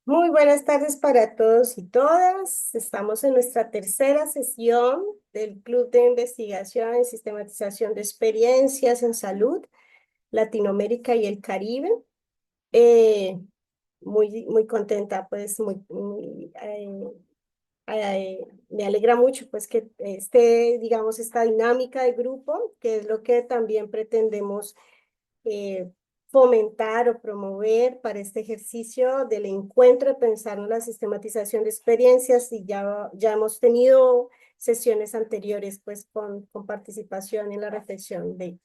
Muy buenas tardes para todos y todas. Estamos en nuestra tercera sesión del Club de Investigación y Sistematización de Experiencias en Salud, Latinoamérica y el Caribe. Eh, muy contenta, pues me alegra mucho pues que digamos, esta dinámica de grupo, que es lo que también pretendemos eh, fomentar o promover para este ejercicio del encuentro de pensar en la sistematización de experiencias y ya hemos tenido sesiones anteriores pues con participación en la reflexión de.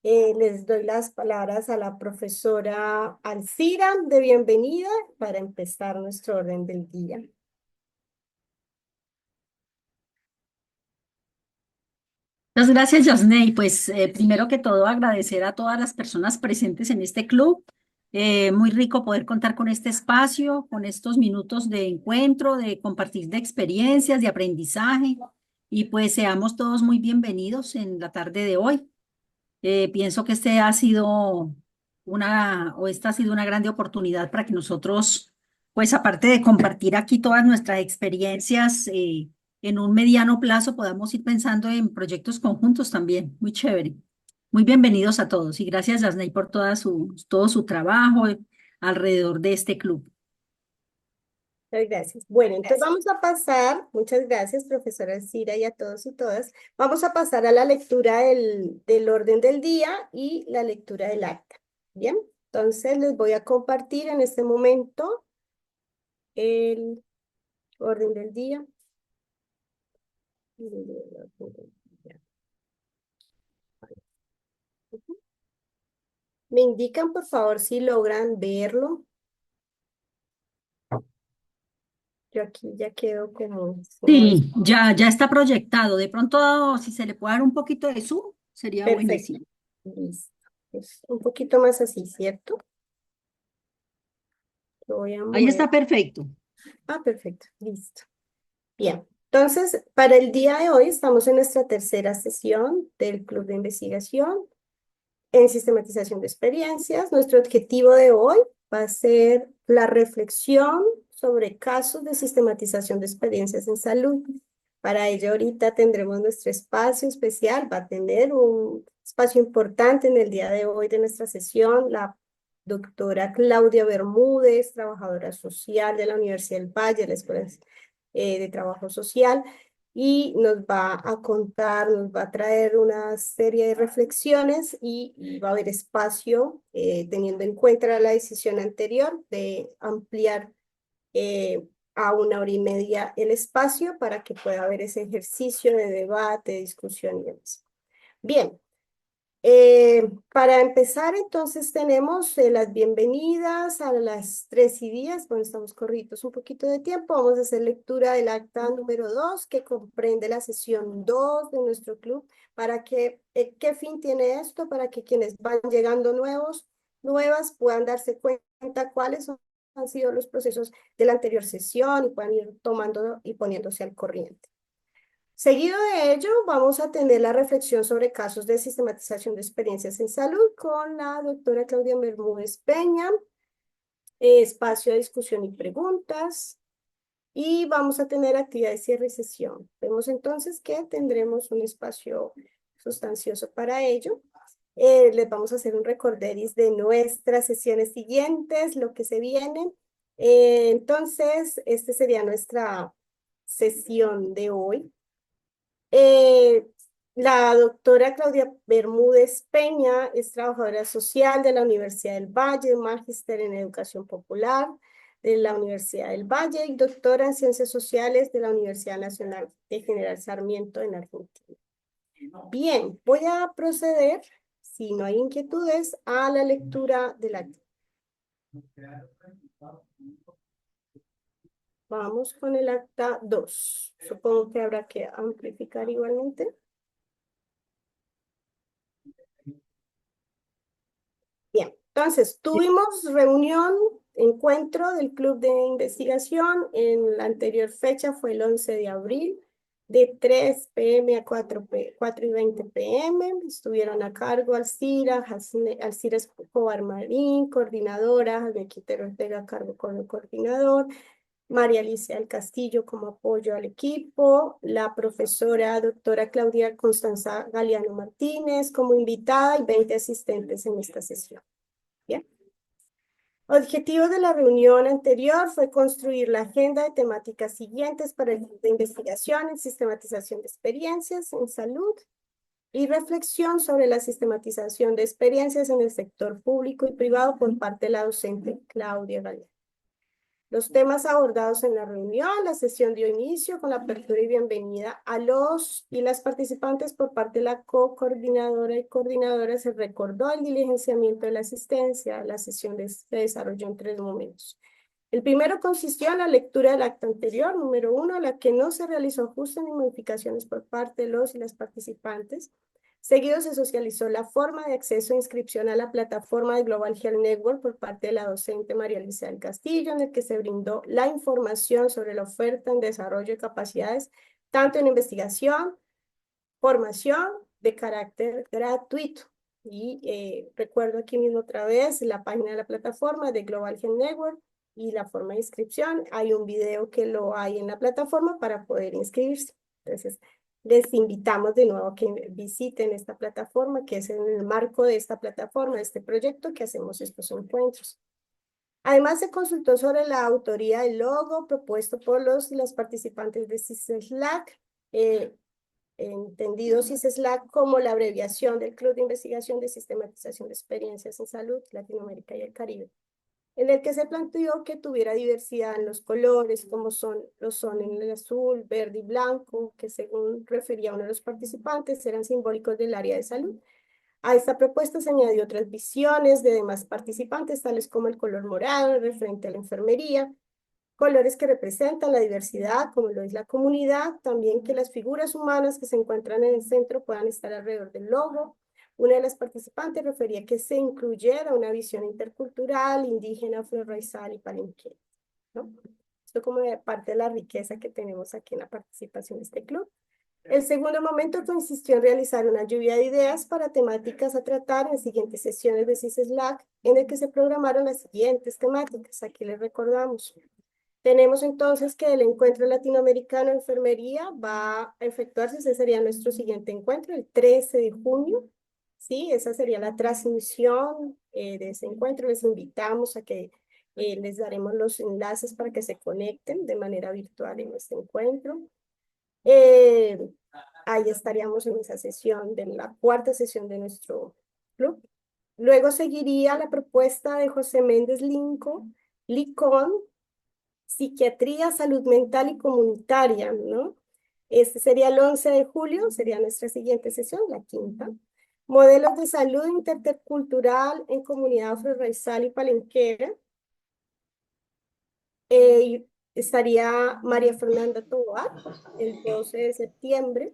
Les doy las palabras a la profesora Alcira de bienvenida para empezar nuestro orden del día. Muchas gracias, Yasney. Pues primero que todo agradecer a todas las personas presentes en este club. Muy rico poder contar con este espacio, con estos minutos de encuentro, de compartir de experiencias, de aprendizaje. Y pues seamos todos muy bienvenidos en la tarde de hoy. Pienso que esta ha sido una grande oportunidad para que nosotros, pues aparte de compartir aquí todas nuestras experiencias, en un mediano plazo podamos ir pensando en proyectos conjuntos también. Muy chévere. Muy bienvenidos a todos y gracias, Yasney, por todo su trabajo alrededor de este club. Muchas gracias. Bueno, entonces vamos a pasar, muchas gracias, profesora Alcira, y a todos y todas. Vamos a pasar a la lectura del orden del día y la lectura del acta. Bien, entonces les voy a compartir en este momento el orden del día. Me indican, por favor, si logran verlo. Yo aquí ya quedo como Sí, ya está proyectado. De pronto, si se le puede dar un poquito de zoom, sería perfecto. buenísimo. Listo. Es un poquito más así, ¿cierto? Lo voy a Ahí mover. está perfecto. Ah, perfecto. Listo. Bien, entonces, para el día de hoy estamos en nuestra tercera sesión del Club de Investigación en Sistematización de Experiencias. Nuestro objetivo de hoy va a ser la reflexión sobre casos de sistematización de experiencias en salud. Para ello, ahorita tendremos nuestro espacio especial, va a tener un espacio importante en el día de hoy de nuestra sesión, la doctora Claudia Bermúdez, trabajadora social de la Universidad del Valle, la Escuela de Trabajo Social, y nos va a contar, nos va a traer una serie de reflexiones y va a haber espacio, teniendo en cuenta la decisión anterior de ampliar eh, a 1 hora y media el espacio para que pueda haber ese ejercicio de debate, discusión y demás. Bien, para empezar, entonces tenemos las bienvenidas a las 3:10. Bueno, estamos corridos un poquito de tiempo. Vamos a hacer lectura del acta número 2, que comprende la sesión 2 de nuestro club. ¿Qué fin tiene esto? Para que quienes van llegando nuevas, puedan darse cuenta han sido los procesos de la anterior sesión y puedan ir tomando y poniéndose al corriente. Seguido de ello, vamos a tener la reflexión sobre casos de sistematización de experiencias en salud con la doctora Claudia Bermúdez Peña, espacio de discusión y preguntas, y vamos a tener actividad de cierre y sesión. Vemos entonces que tendremos un espacio sustancioso para ello. Les vamos a hacer un recorderis de nuestras sesiones siguientes, lo que se viene. Entonces, esta sería nuestra sesión de hoy. Eh, la doctora Claudia Bermúdez Peña es trabajadora social de la Universidad del Valle, magíster en educación popular de la Universidad del Valle y doctora en ciencias sociales de la Universidad Nacional de General Sarmiento en Argentina. Bien, voy a proceder, si no hay inquietudes, a la lectura del acta. Vamos con el acta 2. Supongo que habrá que amplificar igualmente. Bien, entonces tuvimos reunión, encuentro del Club de Investigación. En la anterior fecha fue el 11 de abril. De 3 p.m. a 4:20 p.m. estuvieron a cargo Alcira Escobar Marín, coordinadora, Javier Quintero Ortega a cargo como coordinador, María Alicia del Castillo como apoyo al equipo, la profesora doctora Claudia Constanza Galeano Martínez como invitada y 20 asistentes en esta sesión. Bien. Objetivo de la reunión anterior fue construir la agenda de temáticas siguientes para el grupo de investigación en sistematización de experiencias en salud y reflexión sobre la sistematización de experiencias en el sector público y privado por parte de la docente Claudia Galeano. Los temas abordados en la reunión, la sesión dio inicio con la apertura y bienvenida a los y las participantes por parte de la co-coordinadora y coordinadora. Se recordó el diligenciamiento de la asistencia. La sesión se desarrolló en 3 momentos. El primero consistió en la lectura del acta anterior, número 1, a la que no se realizó ajustes ni modificaciones por parte de los y las participantes. Seguido se socializó la forma de acceso e inscripción a la plataforma de Global Health Network por parte de la docente María Alicia del Castillo, en el que se brindó la información sobre la oferta en desarrollo de capacidades, tanto en investigación, formación de carácter gratuito. Y recuerdo aquí mismo otra vez la página de la plataforma de Global Health Network y la forma de inscripción. Hay un video que lo hay en la plataforma para poder inscribirse. Entonces, les invitamos de nuevo a que visiten esta plataforma, que es en el marco de esta plataforma, de este proyecto, que hacemos estos encuentros. Además, se consultó sobre la autoría del logo propuesto por los y las participantes de CISLAC, entendido CISLAC como la abreviación del Club de Investigación de Sistematización de Experiencias en Salud, Latinoamérica y el Caribe, en el que se planteó que tuviera diversidad en los colores, como lo son en el azul, verde y blanco, que según refería uno de los participantes, eran simbólicos del área de salud. A esta propuesta se añadió otras visiones de demás participantes, tales como el color morado, referente a la enfermería, colores que representan la diversidad, como lo es la comunidad, también que las figuras humanas que se encuentran en el centro puedan estar alrededor del logo. Una de las participantes refería que se incluyera una visión intercultural, indígena, afro-raizal y palenquera, ¿no? Esto como de parte de la riqueza que tenemos aquí en la participación de este club. El segundo momento consistió en realizar una lluvia de ideas para temáticas a tratar en siguientes sesiones de CISLAC, en el que se programaron las siguientes temáticas. Aquí les recordamos. Tenemos entonces que el encuentro latinoamericano de enfermería va a efectuarse, ese sería nuestro siguiente encuentro, el 13 de junio, ¿sí? Esa sería la transmisión de ese encuentro. Les invitamos a que les daremos los enlaces para que se conecten de manera virtual en este encuentro. Ahí estaríamos en esa sesión, de la cuarta sesión de nuestro club. Luego seguiría la propuesta de José Méndez Licón, Psiquiatría, Salud Mental y Comunitaria, ¿no? Este sería el 11 de julio, sería nuestra siguiente sesión, la quinta. Modelos de salud intercultural en comunidad afro-raizal y palenquera. Estaría María Fernanda Tovar, el 12 de septiembre.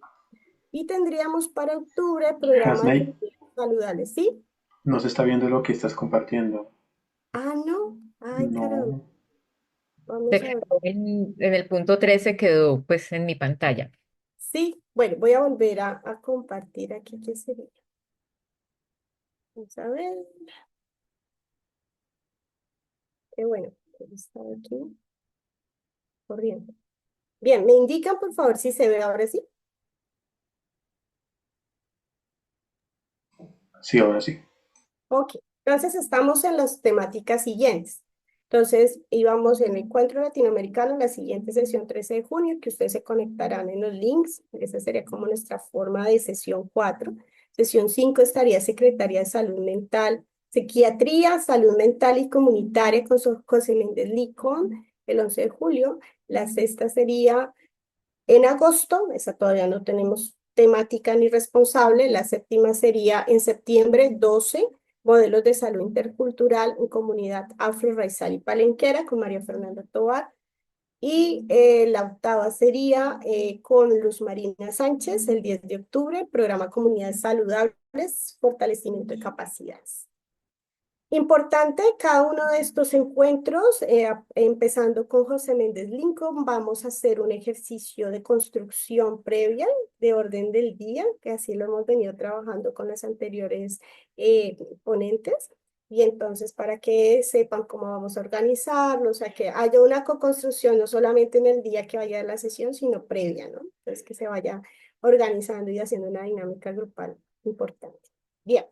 Y tendríamos para octubre programas Hasney, saludables, ¿sí? no se está viendo lo que estás compartiendo. Ah, no. Ay, caramba. No. Vamos Se a ver. quedó en el punto 13 quedó pues en mi pantalla. Sí, bueno, voy a volver a compartir aquí. ¿Qué sería? Vamos a ver. Qué bueno. Está aquí corriendo. Bien, me indican por favor si se ve ahora sí. Sí, ahora sí. Ok, entonces estamos en las temáticas siguientes. Entonces, íbamos en el encuentro latinoamericano en la siguiente sesión 13 de junio, que ustedes se conectarán en los links. Esa sería como nuestra forma de sesión 4. Sesión 5 estaría Secretaría de Salud Mental, Psiquiatría, Salud Mental y Comunitaria con José Méndez Licón, el 11 de julio. La sexta sería en agosto, esa todavía no tenemos temática ni responsable. La séptima sería en septiembre 12, modelos de salud intercultural en comunidad afro-raizal y palenquera con María Fernanda Tovar. Y la octava sería con Luz Marina Sánchez, el 10 de octubre, programa Comunidades Saludables, fortalecimiento de capacidades. Importante, cada uno de estos encuentros, empezando con José Méndez Lincoln, vamos a hacer un ejercicio de construcción previa de orden del día, que así lo hemos venido trabajando con las anteriores ponentes. Y entonces, para que sepan cómo vamos a organizarlo, o sea, que haya una co-construcción no solamente en el día que vaya a la sesión, sino previa, ¿no? Entonces, que se vaya organizando y haciendo una dinámica grupal importante. Bien.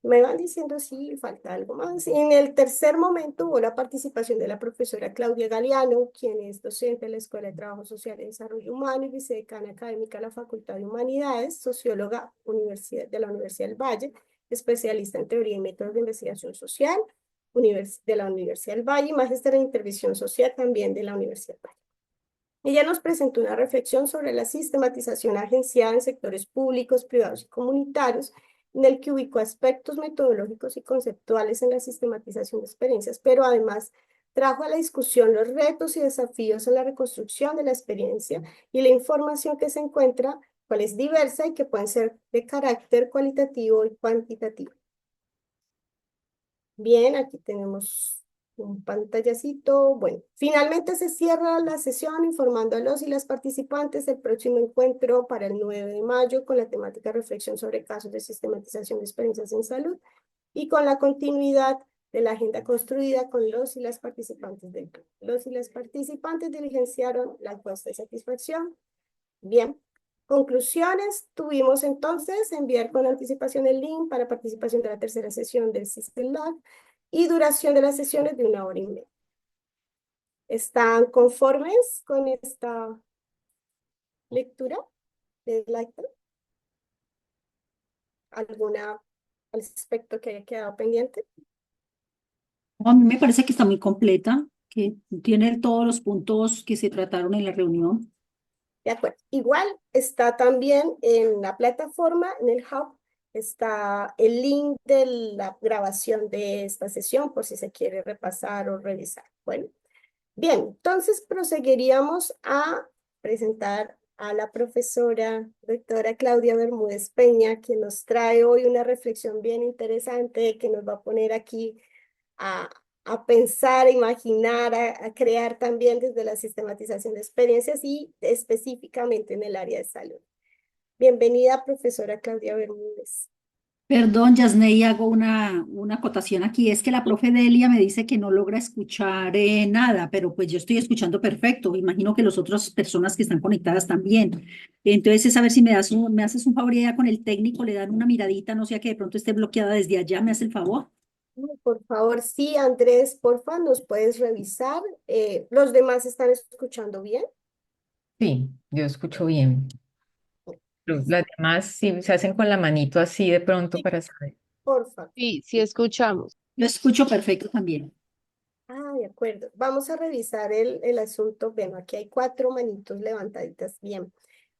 Me van diciendo si falta algo más. En el tercer momento hubo la participación de la profesora Claudia Galeano, quien es docente de la Escuela de Trabajo Social y Desarrollo Humano y vicedecana académica de la Facultad de Humanidades, socióloga de la Universidad del Valle, especialista en teoría y métodos de investigación social de la Universidad del Valle y magíster en intervención social también de la Universidad del Valle. Ella nos presentó una reflexión sobre la sistematización agenciada en sectores públicos, privados y comunitarios, en el que ubicó aspectos metodológicos y conceptuales en la sistematización de experiencias, pero además trajo a la discusión los retos y desafíos en la reconstrucción de la experiencia y la información que se encuentra, cual es diversa y que pueden ser de carácter cualitativo y cuantitativo. Bien, aquí tenemos un pantallacito. Bueno, finalmente se cierra la sesión informando a los y las participantes del próximo encuentro para el 9 de mayo con la temática reflexión sobre casos de sistematización de experiencias en salud y con la continuidad de la agenda construida con los y las participantes del club. Los y las participantes diligenciaron la encuesta de satisfacción. Bien. Conclusiones, tuvimos entonces enviar con anticipación el link para participación de la tercera sesión del System Lab y duración de las sesiones de 1 hora y media. ¿Están conformes con esta lectura de Lightroom? ¿Alguna aspecto que haya quedado pendiente? A mí me parece que está muy completa, que tiene todos los puntos que se trataron en la reunión. De acuerdo. Igual está también en la plataforma, en el hub, está el link de la grabación de esta sesión por si se quiere repasar o revisar. Bueno, bien, entonces proseguiríamos a presentar a la profesora doctora Claudia Bermúdez Peña, que nos trae hoy una reflexión bien interesante que nos va a poner aquí a, a pensar, a imaginar, a crear también desde la sistematización de experiencias y específicamente en el área de salud. Bienvenida, profesora Claudia Bermúdez. Perdón, Yasney, hago una acotación aquí. Es que la profe Delia me dice que no logra escuchar nada, pero pues yo estoy escuchando perfecto. Imagino que las otras personas que están conectadas también. Entonces, es a ver si me haces un favor y ya con el técnico le dan una miradita, no sea que de pronto esté bloqueada desde allá, ¿me hace el favor? Por favor, sí, Andrés, porfa, nos puedes revisar. ¿Los demás están escuchando bien? Sí, yo escucho bien. Las demás sí se hacen con la manito así de pronto Sí, para saber. porfa. Sí, sí escuchamos. Lo escucho perfecto también. Ah, de acuerdo. Vamos a revisar el asunto. Bueno, aquí hay 4 manitos levantaditas. Bien.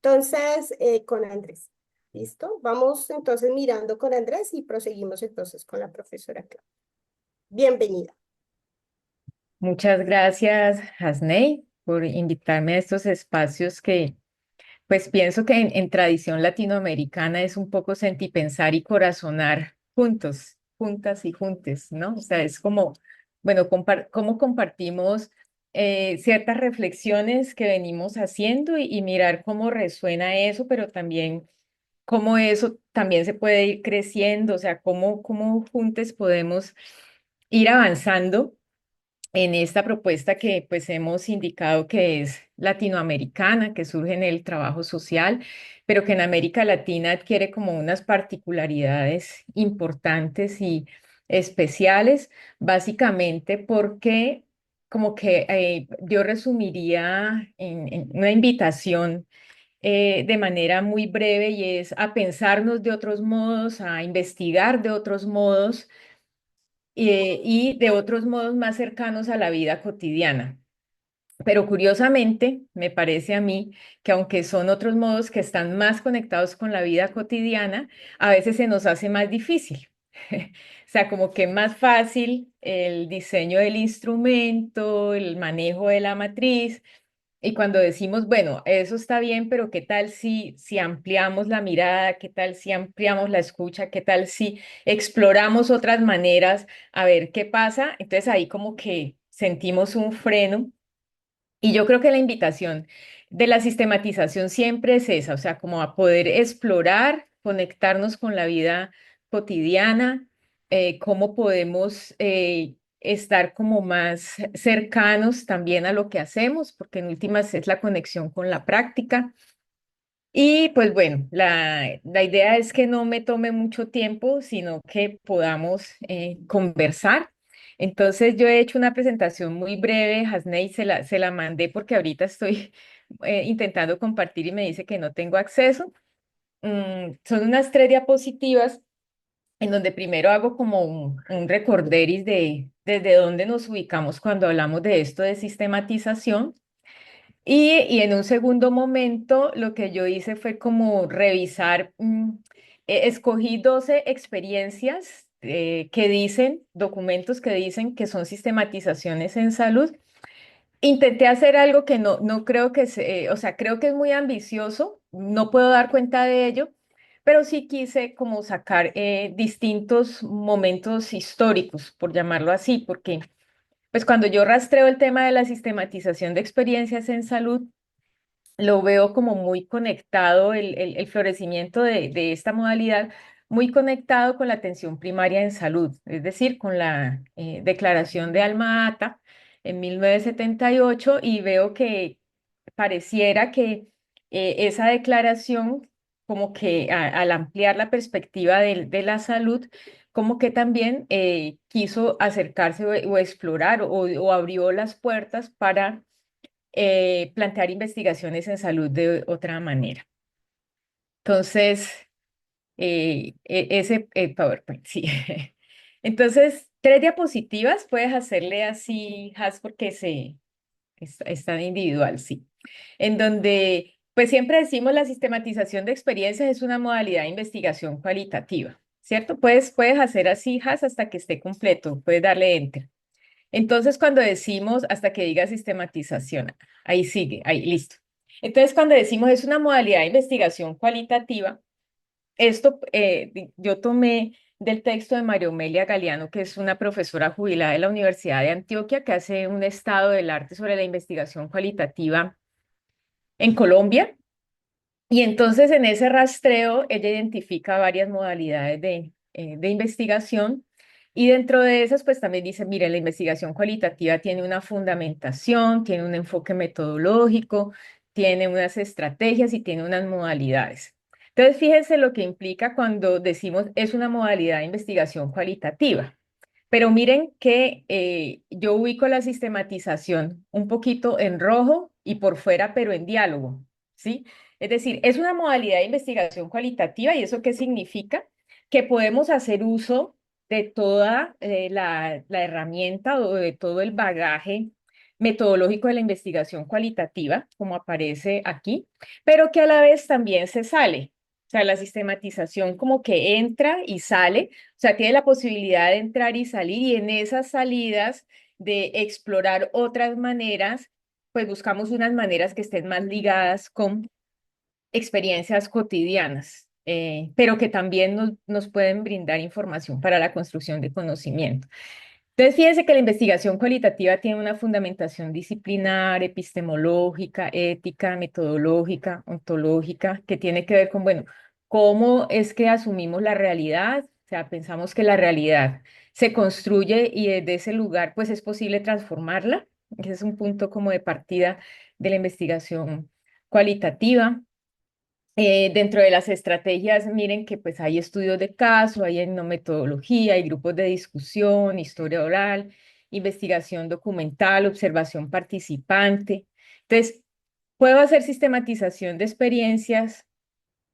Entonces, con Andrés. ¿Listo? Vamos entonces mirando con Andrés y proseguimos entonces con la profesora Clara. Bienvenida. Muchas gracias, Hasney, por invitarme a estos espacios que, pues pienso que en tradición latinoamericana es un poco sentipensar y corazonar juntos, juntas y juntes, ¿no? O sea, es como, bueno, cómo compartimos ciertas reflexiones que venimos haciendo y mirar cómo resuena eso, pero también cómo eso también se puede ir creciendo, o sea, cómo juntos podemos ir avanzando en esta propuesta que pues hemos indicado que es latinoamericana, que surge en el trabajo social, pero que en América Latina adquiere como unas particularidades importantes y especiales, básicamente porque como que yo resumiría en una invitación de manera muy breve y es a pensarnos de otros modos, a investigar de otros modos y de otros modos más cercanos a la vida cotidiana. Pero curiosamente, me parece a mí que aunque son otros modos que están más conectados con la vida cotidiana, a veces se nos hace más difícil. O sea, como que más fácil el diseño del instrumento, el manejo de la matriz, Y cuando decimos, bueno, eso está bien, pero ¿qué tal si ampliamos la mirada? ¿Qué tal si ampliamos la escucha? ¿Qué tal si exploramos otras maneras a ver qué pasa? Entonces ahí como que sentimos un freno. Y yo creo que la invitación de la sistematización siempre es esa, o sea, como a poder explorar, conectarnos con la vida cotidiana, cómo podemos estar como más cercanos también a lo que hacemos, porque en últimas es la conexión con la práctica. Y pues bueno, la idea es que no me tome mucho tiempo, sino que podamos conversar. Entonces yo he hecho una presentación muy breve, Hasney, se la mandé porque ahorita estoy intentando compartir y me dice que no tengo acceso. Son unas 3 diapositivas en donde primero hago como un recorderis de desde dónde nos ubicamos cuando hablamos de esto de sistematización. Y en un segundo momento lo que yo hice fue como revisar, escogí 12 experiencias que dicen, documentos que dicen que son sistematizaciones en salud. Intenté hacer algo que no creo que o sea, creo que es muy ambicioso, no puedo dar cuenta de ello, pero sí quise como sacar distintos momentos históricos, por llamarlo así, porque pues cuando yo rastreo el tema de la sistematización de experiencias en salud, lo veo como muy conectado, el florecimiento de esta modalidad, muy conectado con la atención primaria en salud, es decir, con la Declaración de Alma Ata en 1978 y veo que pareciera que esa declaración, como que al ampliar la perspectiva de la salud, como que también quiso acercarse o explorar o abrió las puertas para plantear investigaciones en salud de otra manera. Entonces, ese PowerPoint, sí. Entonces, 3 diapositivas, puedes hacerle así, Has, porque es tan individual, sí. En donde, pues siempre decimos la sistematización de experiencias es una modalidad de investigación cualitativa, ¿cierto? Puedes hacer así, Has, hasta que esté completo, puedes darle Enter. Entonces, cuando decimos, hasta que diga sistematización, ahí sigue, ahí, listo. Entonces, cuando decimos es una modalidad de investigación cualitativa, esto yo tomé del texto de María Omelia Galeano, que es una profesora jubilada de la Universidad de Antioquia, que hace un estado del arte sobre la investigación cualitativa en Colombia. Y entonces en ese rastreo ella identifica varias modalidades de investigación y dentro de esas pues también dice, mire, la investigación cualitativa tiene una fundamentación, tiene un enfoque metodológico, tiene unas estrategias y tiene unas modalidades. Entonces fíjense lo que implica cuando decimos es una modalidad de investigación cualitativa. Pero miren que yo ubico la sistematización un poquito en rojo y por fuera, pero en diálogo, ¿sí? Es decir, es una modalidad de investigación cualitativa y eso qué significa que podemos hacer uso de toda la herramienta o de todo el bagaje metodológico de la investigación cualitativa, como aparece aquí, pero que a la vez también se sale. O sea, la sistematización como que entra y sale, o sea, tiene la posibilidad de entrar y salir y en esas salidas de explorar otras maneras, pues buscamos unas maneras que estén más ligadas con experiencias cotidianas, pero que también nos pueden brindar información para la construcción de conocimiento. Entonces, fíjense que la investigación cualitativa tiene una fundamentación disciplinar, epistemológica, ética, metodológica, ontológica, que tiene que ver con, bueno, cómo es que asumimos la realidad, o sea, pensamos que la realidad se construye y desde ese lugar, pues es posible transformarla. Ese es un punto como de partida de la investigación cualitativa. Dentro de las estrategias, miren que pues hay estudios de caso, hay etnometodología, hay grupos de discusión, historia oral, investigación documental, observación participante. Entonces, puedo hacer sistematización de experiencias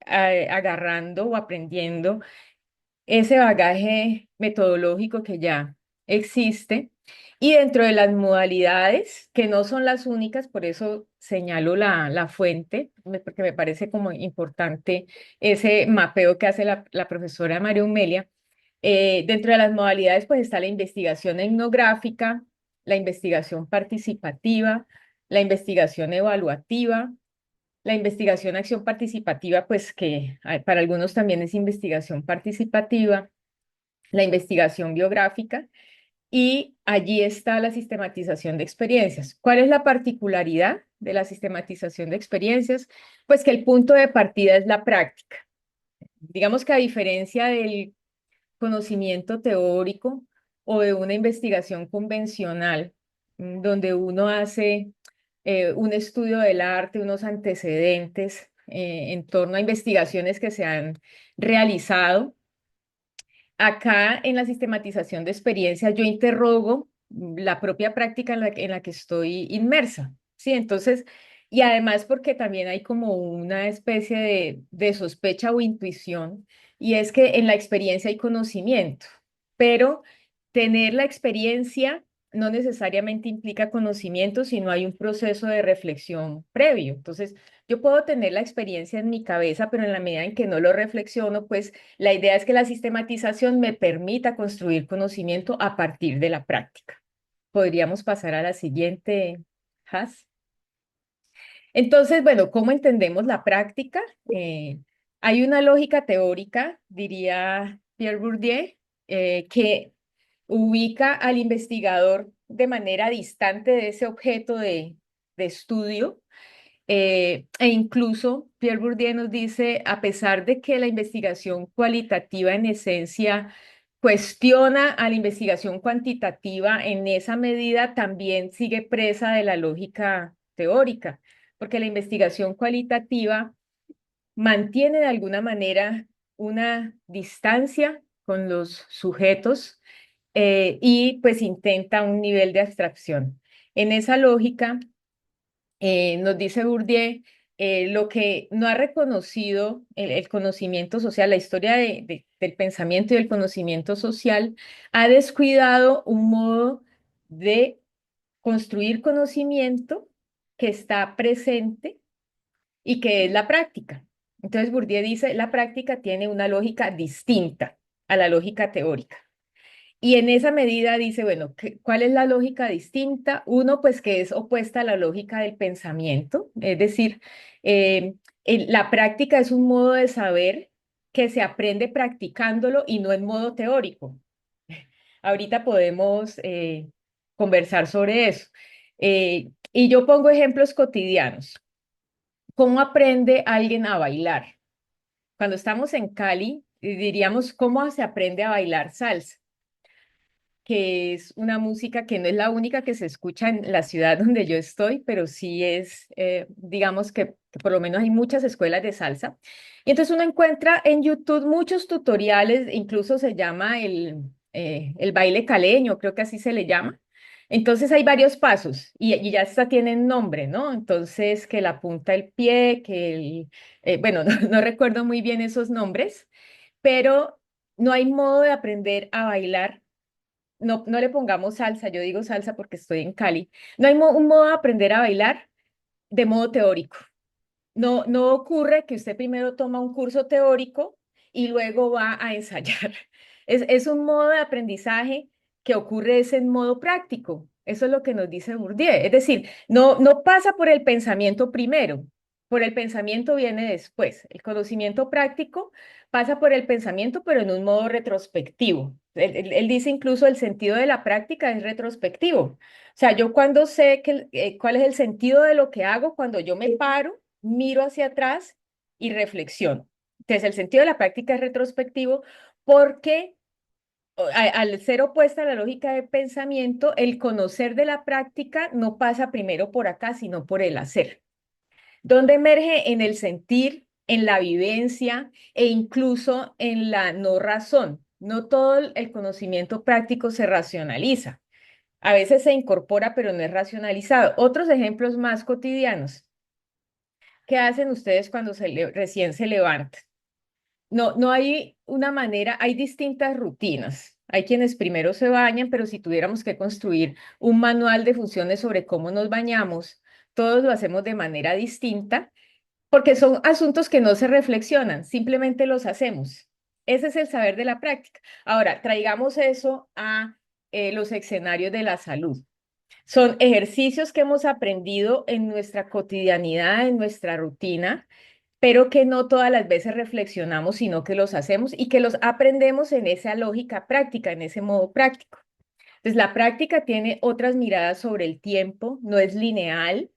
agarrando o aprendiendo ese bagaje metodológico que ya existe. Y dentro de las modalidades, que no son las únicas, por eso señalo la fuente, porque me parece como importante ese mapeo que hace la profesora María Humelia. Dentro de las modalidades, pues está la investigación etnográfica, la investigación participativa, la investigación evaluativa, la investigación acción participativa, pues que para algunos también es investigación participativa, la investigación biográfica, y allí está la sistematización de experiencias. ¿Cuál es la particularidad de la sistematización de experiencias? Pues que el punto de partida es la práctica. Digamos que a diferencia del conocimiento teórico o de una investigación convencional, donde uno hace un estudio del arte, unos antecedentes en torno a investigaciones que se han realizado. Acá en la sistematización de experiencias yo interrogo la propia práctica en la que estoy inmersa, ¿sí? Entonces, y además porque también hay como una especie de sospecha o intuición, y es que en la experiencia hay conocimiento, pero tener la experiencia no necesariamente implica conocimiento, sino hay un proceso de reflexión previo. Entonces, yo puedo tener la experiencia en mi cabeza, pero en la medida en que no lo reflexiono, pues la idea es que la sistematización me permita construir conocimiento a partir de la práctica. Podríamos pasar a la siguiente, Has. Entonces, bueno, ¿cómo entendemos la práctica? Hay una lógica teórica, diría Pierre Bourdieu, que ubica al investigador de manera distante de ese objeto de estudio. E incluso Pierre Bourdieu nos dice, a pesar de que la investigación cualitativa en esencia cuestiona a la investigación cuantitativa, en esa medida también sigue presa de la lógica teórica, porque la investigación cualitativa mantiene de alguna manera una distancia con los sujetos y pues intenta un nivel de abstracción. En esa lógica, nos dice Bourdieu, lo que no ha reconocido el conocimiento social, la historia del pensamiento y del conocimiento social, ha descuidado un modo de construir conocimiento que está presente y que es la práctica. Entonces Bourdieu dice, la práctica tiene una lógica distinta a la lógica teórica. Y en esa medida dice, bueno, ¿cuál es la lógica distinta? Uno, pues que es opuesta a la lógica del pensamiento, es decir, la práctica es un modo de saber que se aprende practicándolo y no en modo teórico. Ahorita podemos conversar sobre eso. Y yo pongo ejemplos cotidianos. ¿Cómo aprende alguien a bailar? Cuando estamos en Cali, diríamos, ¿cómo se aprende a bailar salsa? Que es una música que no es la única que se escucha en la ciudad donde yo estoy, pero sí es, digamos que por lo menos hay muchas escuelas de salsa. Y entonces uno encuentra en YouTube muchos tutoriales, incluso se llama el baile caleño, creo que así se le llama. Entonces hay varios pasos y ya hasta tienen nombre, ¿no? Entonces que la punta del pie, bueno, no recuerdo muy bien esos nombres, pero no hay modo de aprender a bailar. No, no le pongamos salsa, yo digo salsa porque estoy en Cali. No hay un modo de aprender a bailar de modo teórico. No, no ocurre que usted primero toma un curso teórico y luego va a ensayar. Es un modo de aprendizaje que ocurre es en modo práctico. Eso es lo que nos dice Bourdieu. Es decir, no pasa por el pensamiento primero, por el pensamiento viene después. El conocimiento práctico pasa por el pensamiento, pero en un modo retrospectivo. Él dice incluso el sentido de la práctica es retrospectivo. O sea, yo cuando sé cuál es el sentido de lo que hago, cuando yo me paro, miro hacia atrás y reflexiono. Entonces, el sentido de la práctica es retrospectivo porque al ser opuesta a la lógica de pensamiento, el conocer de la práctica no pasa primero por acá, sino por el hacer, donde emerge en el sentir, en la vivencia e incluso en la no razón. No todo el conocimiento práctico se racionaliza. A veces se incorpora, pero no es racionalizado. Otros ejemplos más cotidianos. ¿Qué hacen ustedes cuando recién se levantan? No hay una manera, hay distintas rutinas. Hay quienes primero se bañan, pero si tuviéramos que construir un manual de funciones sobre cómo nos bañamos, todos lo hacemos de manera distinta, porque son asuntos que no se reflexionan, simplemente los hacemos. Ese es el saber de la práctica. Ahora, traigamos eso a los escenarios de la salud. Son ejercicios que hemos aprendido en nuestra cotidianidad, en nuestra rutina, pero que no todas las veces reflexionamos, sino que los hacemos y que los aprendemos en esa lógica práctica, en ese modo práctico. Entonces, la práctica tiene otras miradas sobre el tiempo, no es lineal,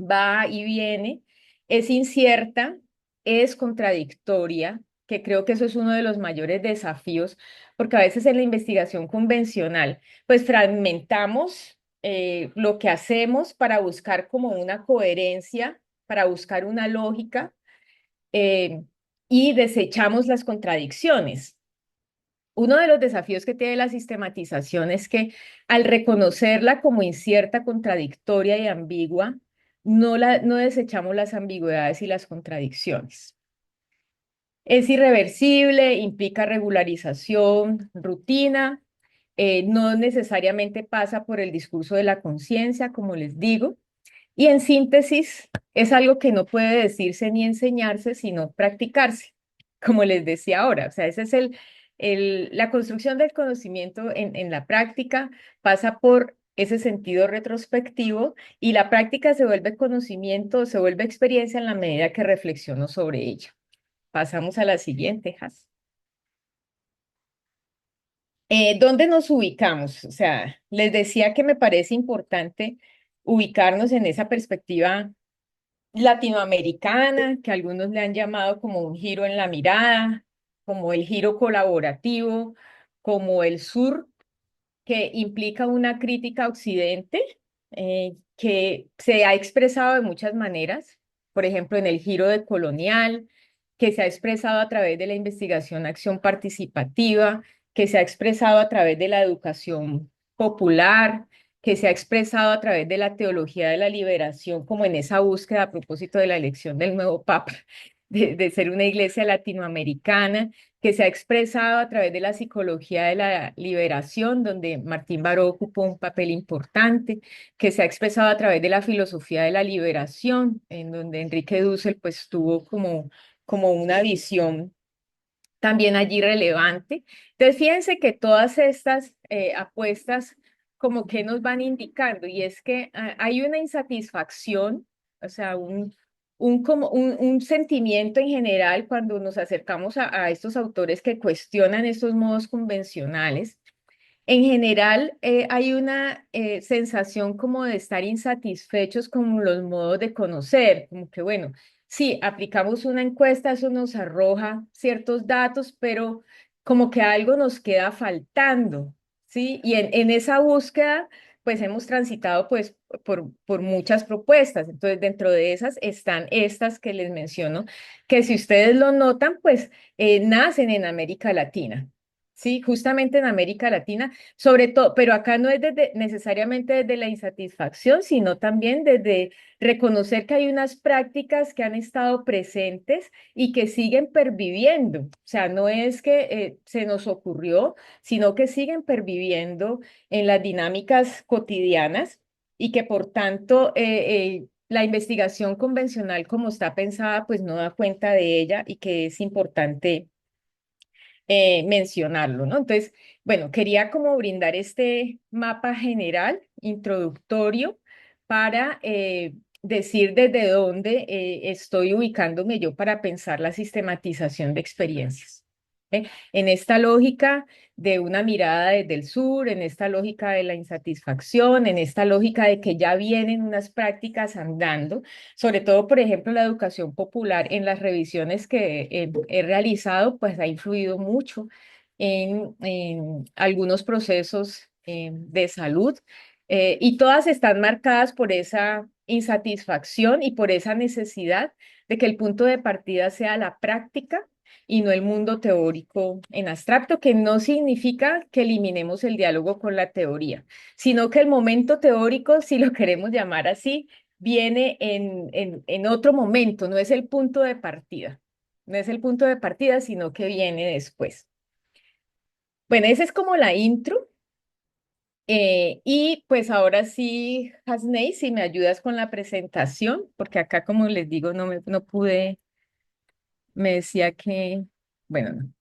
va y viene, es incierta, es contradictoria, que creo que eso es uno de los mayores desafíos, porque a veces en la investigación convencional, pues fragmentamos lo que hacemos para buscar como una coherencia, para buscar una lógica, eh, y desechamos las contradicciones. Uno de los desafíos que tiene la sistematización es que al reconocerla como incierta, contradictoria y ambigua, no desechamos las ambigüedades y las contradicciones. Es irreversible, implica regularización, rutina, no necesariamente pasa por el discurso de la conciencia, como les digo, y en síntesis es algo que no puede decirse ni enseñarse, sino practicarse, como les decía ahora. O sea, ese es la construcción del conocimiento en la práctica pasa por ese sentido retrospectivo y la práctica se vuelve conocimiento, se vuelve experiencia en la medida que reflexiono sobre ella. Pasamos a la siguiente, Has. ¿Dónde nos ubicamos? O sea, les decía que me parece importante ubicarnos en esa perspectiva latinoamericana, que algunos le han llamado como un giro en la mirada, como el giro colaborativo, como el sur, que implica una crítica a Occidente, que se ha expresado de muchas maneras, por ejemplo, en el giro decolonial, que se ha expresado a través de la investigación acción participativa, que se ha expresado a través de la educación popular, que se ha expresado a través de la teología de la liberación, como en esa búsqueda a propósito de la elección del nuevo Papa, de ser una iglesia latinoamericana, que se ha expresado a través de la psicología de la liberación, donde Martín Baró ocupó un papel importante, que se ha expresado a través de la filosofía de la liberación, en donde Enrique Dussel pues tuvo como una visión también allí relevante. Entonces, fíjense que todas estas apuestas como que nos van indicando, y es que hay una insatisfacción, o sea, un sentimiento en general cuando nos acercamos a estos autores que cuestionan estos modos convencionales. En general, hay una sensación como de estar insatisfechos con los modos de conocer, como que, bueno, sí, aplicamos una encuesta, eso nos arroja ciertos datos, pero como que algo nos queda faltando, ¿sí? Y en esa búsqueda, pues hemos transitado pues por muchas propuestas. Entonces, dentro de esas están estas que les menciono, que si ustedes lo notan, pues nacen en América Latina. Sí, justamente en América Latina, sobre todo, pero acá no es necesariamente desde la insatisfacción, sino también desde reconocer que hay unas prácticas que han estado presentes y que siguen perviviendo. O sea, no es que se nos ocurrió, sino que siguen perviviendo en las dinámicas cotidianas y que por tanto la investigación convencional como está pensada, pues no da cuenta de ella y que es importante mencionarlo, ¿no? Entonces, bueno, quería como brindar este mapa general, introductorio, para decir desde dónde estoy ubicándome yo para pensar la sistematización de experiencias. En esta lógica de una mirada desde el sur, en esta lógica de la insatisfacción, en esta lógica de que ya vienen unas prácticas andando, sobre todo, por ejemplo, la educación popular en las revisiones que he realizado, pues ha influido mucho en algunos procesos de salud y todas están marcadas por esa insatisfacción y por esa necesidad de que el punto de partida sea la práctica y no el mundo teórico en abstracto, que no significa que eliminemos el diálogo con la teoría, sino que el momento teórico, si lo queremos llamar así, viene en otro momento, no es el punto de partida. No es el punto de partida, sino que viene después. Bueno, esa es como la intro. Y pues ahora sí, Hasney, si me ayudas con la presentación, porque acá, como les digo, no pude, me decía que, bueno, no.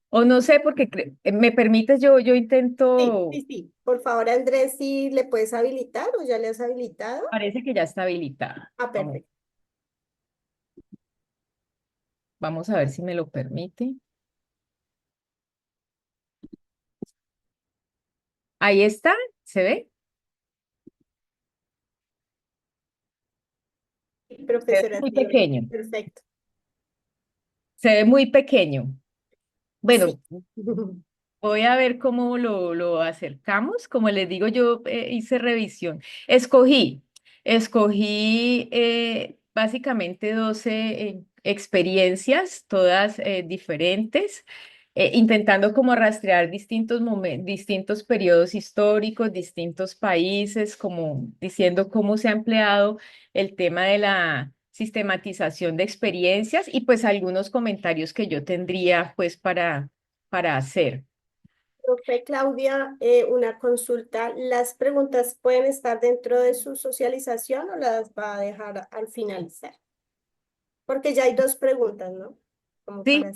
O no sé, porque me permites, yo Sí, intento, sí, sí. Por favor, Andrés, si le puedes habilitar o ya le has habilitado. parece que ya está habilitada. Ah, perfecto. Vamos a ver si me lo permite. Ahí está, ¿se ve? Se ve Profesora muy Silvia. pequeño, Perfecto. se ve muy pequeño. Bueno, Sí. voy a ver cómo lo acercamos. Como les digo, yo hice revisión. Escogí básicamente 12 experiencias, todas diferentes, intentando como rastrear distintos periodos históricos, distintos países, como diciendo cómo se ha empleado el tema de la sistematización de experiencias y pues algunos comentarios que yo tendría pues para hacer. Profe Claudia, una consulta. ¿Las preguntas pueden estar dentro de su socialización o las va a dejar al finalizar? Porque ya hay dos preguntas, ¿no? Como Sí, para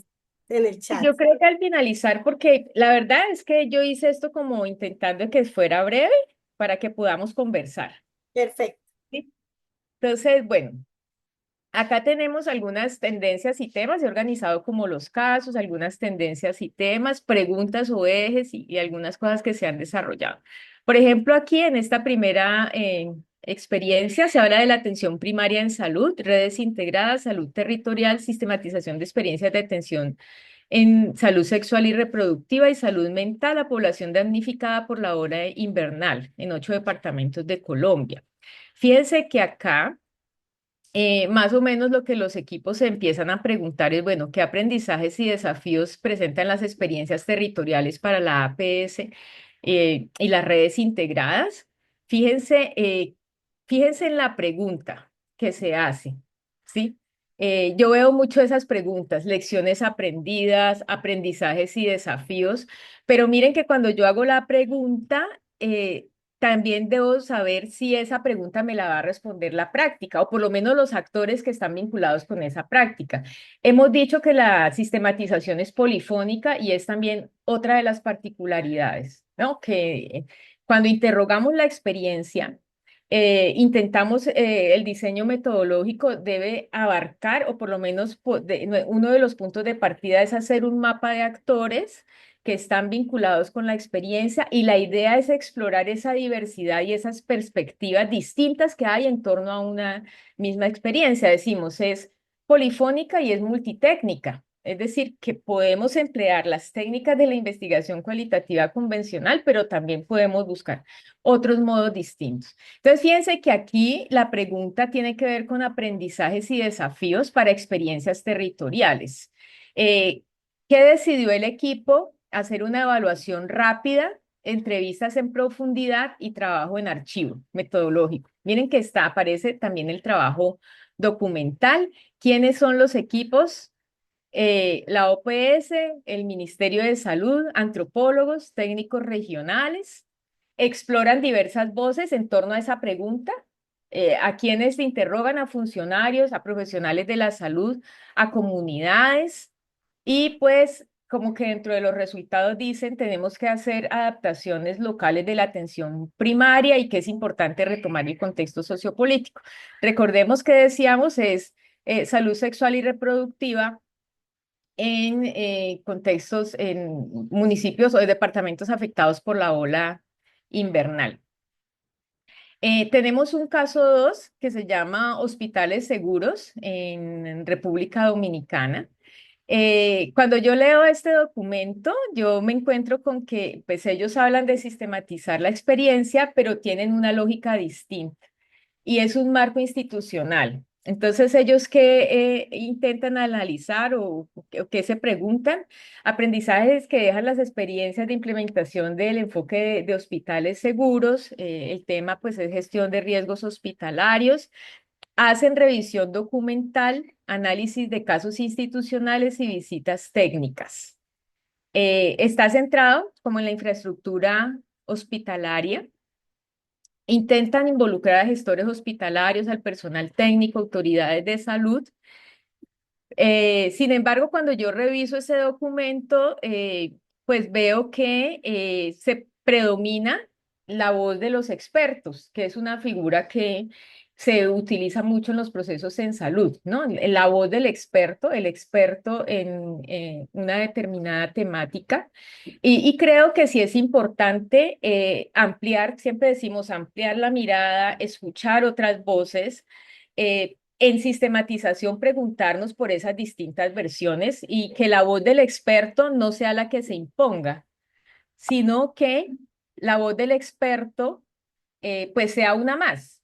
en el chat. yo creo que al finalizar, porque la verdad es que yo hice esto como intentando que fuera breve para que podamos conversar. Perfecto. ¿Sí? Entonces, bueno, acá tenemos algunas tendencias y temas, he organizado como los casos, algunas tendencias y temas, preguntas o ejes y algunas cosas que se han desarrollado. Por ejemplo, aquí en esta primera experiencia se habla de la atención primaria en salud, redes integradas, salud territorial, sistematización de experiencias de atención en salud sexual y reproductiva y salud mental a población damnificada por la hora invernal en 8 departamentos de Colombia. Fíjense que acá más o menos lo que los equipos se empiezan a preguntar es, bueno, ¿qué aprendizajes y desafíos presentan las experiencias territoriales para la APS y las redes integradas? Fíjense, fíjense en la pregunta que se hace, ¿sí? Yo veo mucho esas preguntas, lecciones aprendidas, aprendizajes y desafíos, pero miren que cuando yo hago la pregunta, también debo saber si esa pregunta me la va a responder la práctica, o por lo menos los actores que están vinculados con esa práctica. Hemos dicho que la sistematización es polifónica y es también otra de las particularidades, ¿no? Que cuando interrogamos la experiencia, intentamos, el diseño metodológico debe abarcar, o por lo menos uno de los puntos de partida es hacer un mapa de actores que están vinculados con la experiencia y la idea es explorar esa diversidad y esas perspectivas distintas que hay en torno a una misma experiencia. Decimos, es polifónica y es multitécnica. Es decir, que podemos emplear las técnicas de la investigación cualitativa convencional, pero también podemos buscar otros modos distintos. Entonces, fíjense que aquí la pregunta tiene que ver con aprendizajes y desafíos para experiencias territoriales. Eh, ¿Qué decidió el equipo? Hacer una evaluación rápida, entrevistas en profundidad y trabajo en archivo metodológico. Miren que aparece también el trabajo documental. ¿Quiénes son los equipos? La OPS, el Ministerio de Salud, antropólogos, técnicos regionales, exploran diversas voces en torno a esa pregunta, a quienes se interrogan, a funcionarios, a profesionales de la salud, a comunidades, y pues como que dentro de los resultados dicen, tenemos que hacer adaptaciones locales de la atención primaria y que es importante retomar el contexto sociopolítico. Recordemos que decíamos es salud sexual y reproductiva en contextos, en municipios o departamentos afectados por la ola invernal. Tenemos un caso 2 que se llama Hospitales Seguros en República Dominicana. Cuando yo leo este documento, yo me encuentro con que pues ellos hablan de sistematizar la experiencia, pero tienen una lógica distinta y es un marco institucional. Entonces, ellos que intentan analizar o que se preguntan, aprendizajes que dejan las experiencias de implementación del enfoque de hospitales seguros, el tema pues es gestión de riesgos hospitalarios, hacen revisión documental, análisis de casos institucionales y visitas técnicas. Está centrado como en la infraestructura hospitalaria. Intentan involucrar a gestores hospitalarios, al personal técnico, autoridades de salud Sin embargo, cuando yo reviso ese documento, pues veo que se predomina la voz de los expertos, que es una figura que se utiliza mucho en los procesos en salud, ¿no? La voz del experto, el experto en una determinada temática. Y creo que sí es importante ampliar, siempre decimos ampliar la mirada, escuchar otras voces. En sistematización preguntarnos por esas distintas versiones y que la voz del experto no sea la que se imponga, sino que la voz del experto pues sea una más,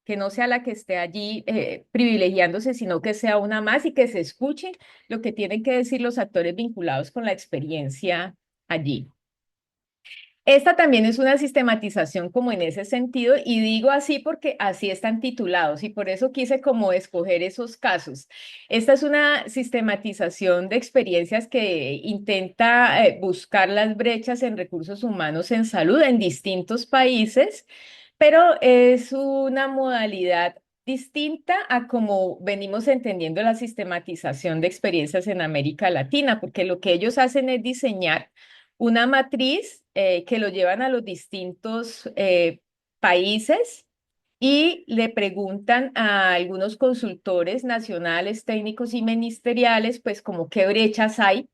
que no sea la que esté allí privilegiándose, sino que sea una más y que se escuche lo que tienen que decir los actores vinculados con la experiencia allí. Esta también es una sistematización como en ese sentido y digo así porque así están titulados y por eso quise como escoger esos casos. Esta es una sistematización de experiencias que intenta buscar las brechas en recursos humanos en salud en distintos países, pero es una modalidad distinta a como venimos entendiendo la sistematización de experiencias en América Latina, porque lo que ellos hacen es diseñar una matriz que lo llevan a los distintos países y le preguntan a algunos consultores nacionales, técnicos y ministeriales, pues como qué brechas hay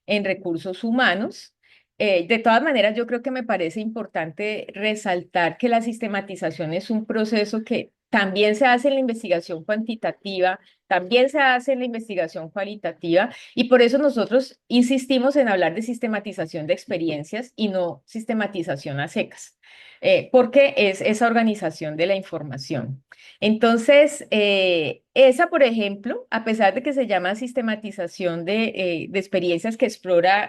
en recursos humanos. De todas maneras, yo creo que me parece importante resaltar que la sistematización es un proceso que también se hace en la investigación cuantitativa, también se hace en la investigación cualitativa y por eso nosotros insistimos en hablar de sistematización de experiencias y no sistematización a secas, porque es esa organización de la información. Entonces, esa, por ejemplo, a pesar de que se llama sistematización de experiencias que explora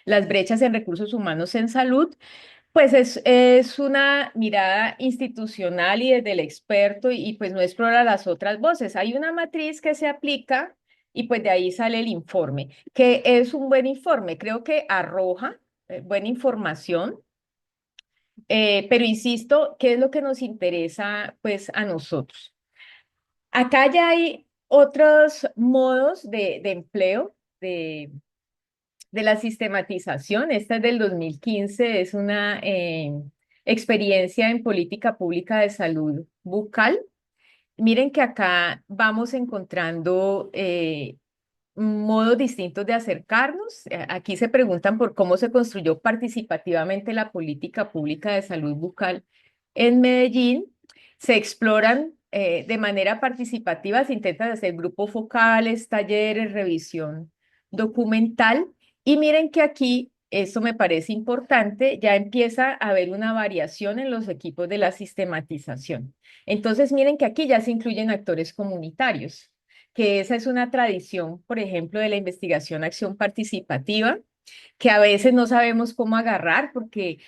las brechas en recursos humanos en salud, pues es una mirada institucional y desde el experto y pues no explora las otras voces. Hay una matriz que se aplica y pues de ahí sale el informe, que es un buen informe, creo que arroja buena información, pero insisto, ¿qué es lo que nos interesa pues a nosotros? Acá ya hay otros modos de empleo de la sistematización. Esta es del 2015, es una experiencia en política pública de salud bucal. Miren que acá vamos encontrando modos distintos de acercarnos. Aquí se preguntan por cómo se construyó participativamente la política pública de salud bucal en Medellín. Se exploran de manera participativa, se intentan hacer grupos focales, talleres, revisión documental. Y miren que aquí, esto me parece importante, ya empieza a haber una variación en los equipos de la sistematización. Entonces, miren que aquí ya se incluyen actores comunitarios, que esa es una tradición, por ejemplo, de la investigación acción participativa, que a veces no sabemos cómo agarrar porque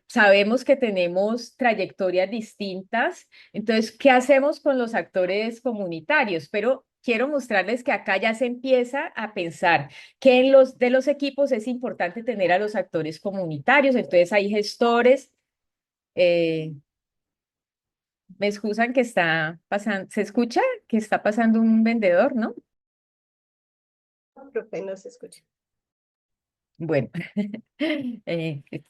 sabemos que tenemos trayectorias distintas. Entonces, ¿qué hacemos con los actores comunitarios? Pero quiero mostrarles que acá ya se empieza a pensar que en de los equipos es importante tener a los actores comunitarios. Entonces, hay gestores. eh, Me excusan que está pasando, ¿se escucha que está pasando un vendedor, no? Profe, no se escucha. Bueno,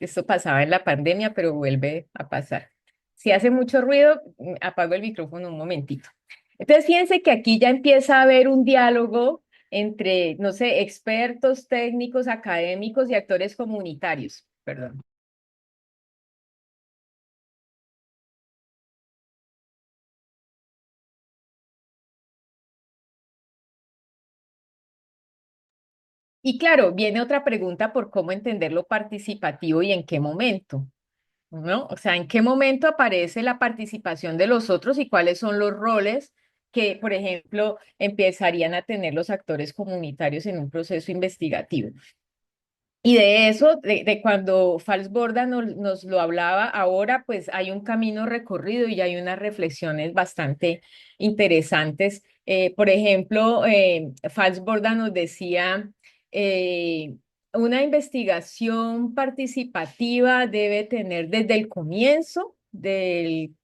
esto pasaba en la pandemia, pero vuelve a pasar. Si hace mucho ruido, apago el micrófono un momentito. Entonces, fíjense que aquí ya empieza a haber un diálogo entre, no sé, expertos, técnicos, académicos y actores comunitarios. Perdón. Y claro, viene otra pregunta por cómo entender lo participativo y en qué momento. ¿No? O sea, ¿en qué momento aparece la participación de los otros y cuáles son los roles que, por ejemplo, empezarían a tener los actores comunitarios en un proceso investigativo? Y de eso, de cuando Falsborda nos lo hablaba ahora, pues hay un camino recorrido y hay unas reflexiones bastante interesantes. Por ejemplo, Falsborda nos decía, eh, una investigación participativa debe tener desde el comienzo del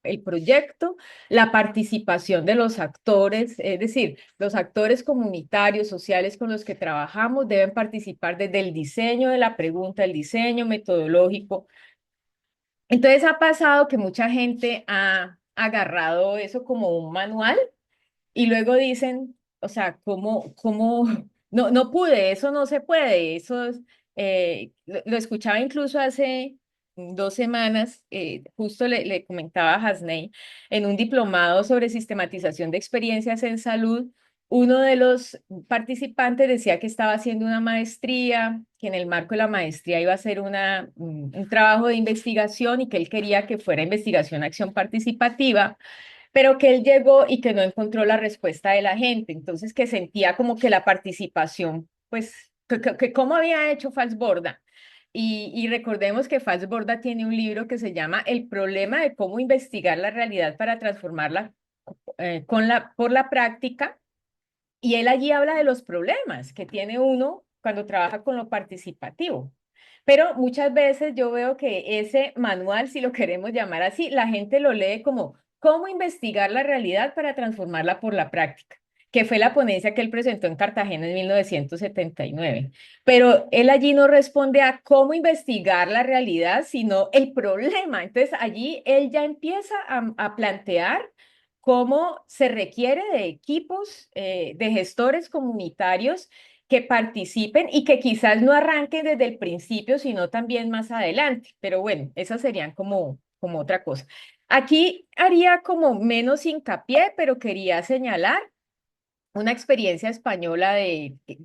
el proyecto, la participación de los actores, es decir, los actores comunitarios, sociales con los que trabajamos deben participar desde el diseño de la pregunta, el diseño metodológico. Entonces ha pasado que mucha gente ha agarrado eso como un manual y luego dicen, o sea, ¿cómo? No, no pude, eso no se puede, eso lo escuchaba incluso hace 2 semanas, justo le comentaba a Hasney, en un diplomado sobre sistematización de experiencias en salud, uno de los participantes decía que estaba haciendo una maestría, que en el marco de la maestría iba a hacer un trabajo de investigación y que él quería que fuera investigación-acción participativa, pero que él llegó y que no encontró la respuesta de la gente, entonces que sentía como que la participación, pues, que cómo había hecho Falsborda. Y recordemos que Falsborda tiene un libro que se llama El problema de cómo investigar la realidad para transformarla por la práctica, y él allí habla de los problemas que tiene uno cuando trabaja con lo participativo. Pero muchas veces yo veo que ese manual, si lo queremos llamar así, la gente lo lee como cómo investigar la realidad para transformarla por la práctica, que fue la ponencia que él presentó en Cartagena en 1979. Pero él allí no responde a cómo investigar la realidad, sino el problema. Entonces allí él ya empieza a plantear cómo se requiere de equipos de gestores comunitarios que participen y que quizás no arranquen desde el principio, sino también más adelante. Pero bueno, esas serían como otra cosa. Aquí haría como menos hincapié, pero quería señalar una experiencia española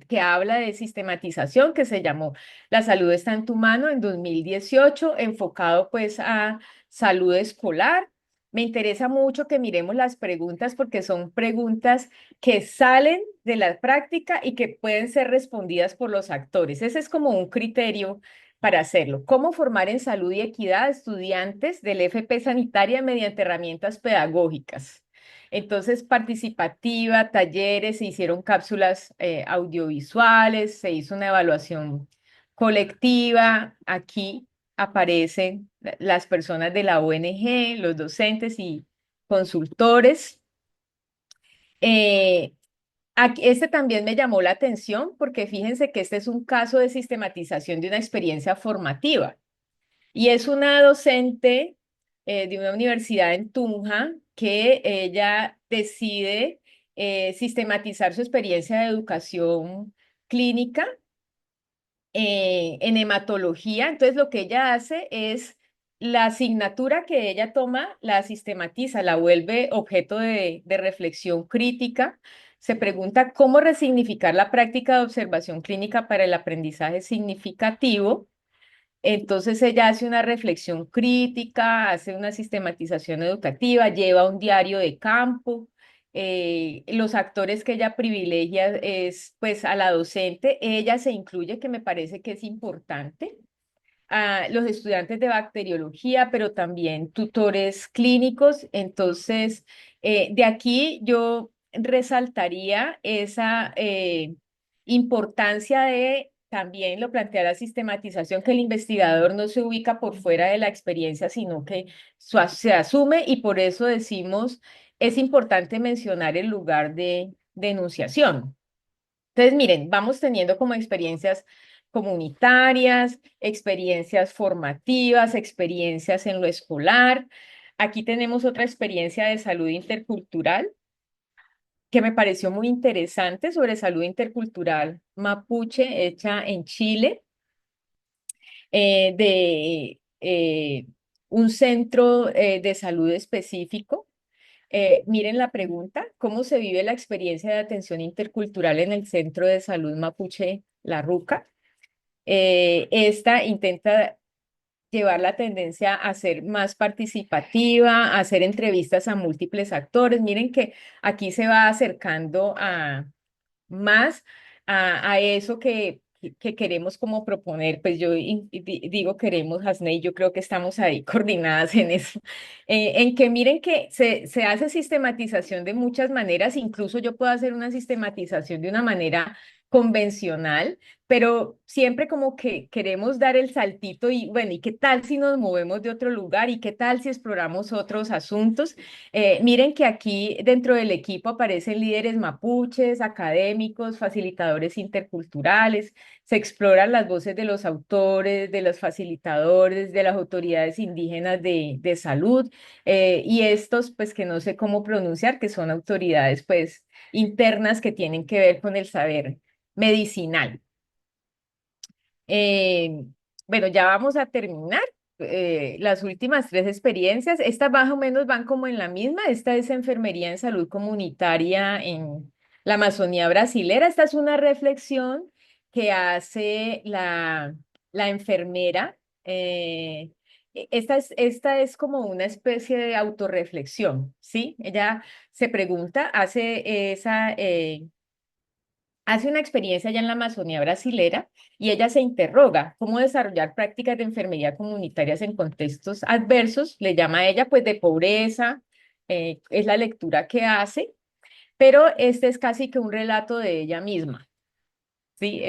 que habla de sistematización que se llamó La salud está en tu mano en 2018, enfocado pues a salud escolar. Me interesa mucho que miremos las preguntas porque son preguntas que salen de la práctica y que pueden ser respondidas por los actores. Ese es como un criterio para hacerlo. ¿Cómo formar en salud y equidad a estudiantes del FP Sanitaria mediante herramientas pedagógicas? Entonces, participativa, talleres, se hicieron cápsulas audiovisuales, se hizo una evaluación colectiva. Aquí aparecen las personas de la ONG, los docentes y consultores. Eh, este también me llamó la atención porque fíjense que este es un caso de sistematización de una experiencia formativa. Y es una docente de una universidad en Tunja que ella decide sistematizar su experiencia de educación clínica en hematología. Entonces, lo que ella hace es la asignatura que ella toma, la sistematiza, la vuelve objeto de reflexión crítica. Se pregunta cómo resignificar la práctica de observación clínica para el aprendizaje significativo. Entonces ella hace una reflexión crítica, hace una sistematización educativa, lleva un diario de campo. Los actores que ella privilegia es pues a la docente, ella se incluye, que me parece que es importante, a los estudiantes de bacteriología, pero también tutores clínicos. Entonces, de aquí yo resaltaría esa importancia de también lo plantea la sistematización, que el investigador no se ubica por fuera de la experiencia, sino que se asume, y por eso decimos, es importante mencionar el lugar de enunciación. Entonces, miren, vamos teniendo como experiencias comunitarias, experiencias formativas, experiencias en lo escolar. Aquí tenemos otra experiencia de salud intercultural que me pareció muy interesante, sobre salud intercultural mapuche hecha en Chile, de un centro de salud específico. Miren la pregunta: ¿cómo se vive la experiencia de atención intercultural en el Centro de Salud Mapuche La Ruca? Esta intenta llevar la tendencia a ser más participativa, a hacer entrevistas a múltiples actores. Miren que aquí se va acercando más a eso que queremos como proponer. Pues yo digo queremos, Hasney, yo creo que estamos ahí coordinadas en eso, en que miren que se hace sistematización de muchas maneras. Incluso yo puedo hacer una sistematización de una manera convencional, pero siempre como que queremos dar el saltito y bueno, ¿y qué tal si nos movemos de otro lugar? ¿Y qué tal si exploramos otros asuntos? Miren que aquí dentro del equipo aparecen líderes mapuches, académicos, facilitadores interculturales, se exploran las voces de los autores, de los facilitadores, de las autoridades indígenas de salud, y estos pues que no sé cómo pronunciar, que son autoridades pues internas que tienen que ver con el saber medicinal. Eh, bueno, ya vamos a terminar. Las últimas tres experiencias, estas más o menos van como en la misma. Esta es enfermería en salud comunitaria en la Amazonía brasilera. Esta es una reflexión que hace la enfermera. Esta es como una especie de autorreflexión, ¿sí? Ella se pregunta, hace una experiencia allá en la Amazonía brasilera y ella se interroga cómo desarrollar prácticas de enfermería comunitarias en contextos adversos, le llama a ella pues de pobreza, es la lectura que hace, pero este es casi que un relato de ella misma, ¿sí?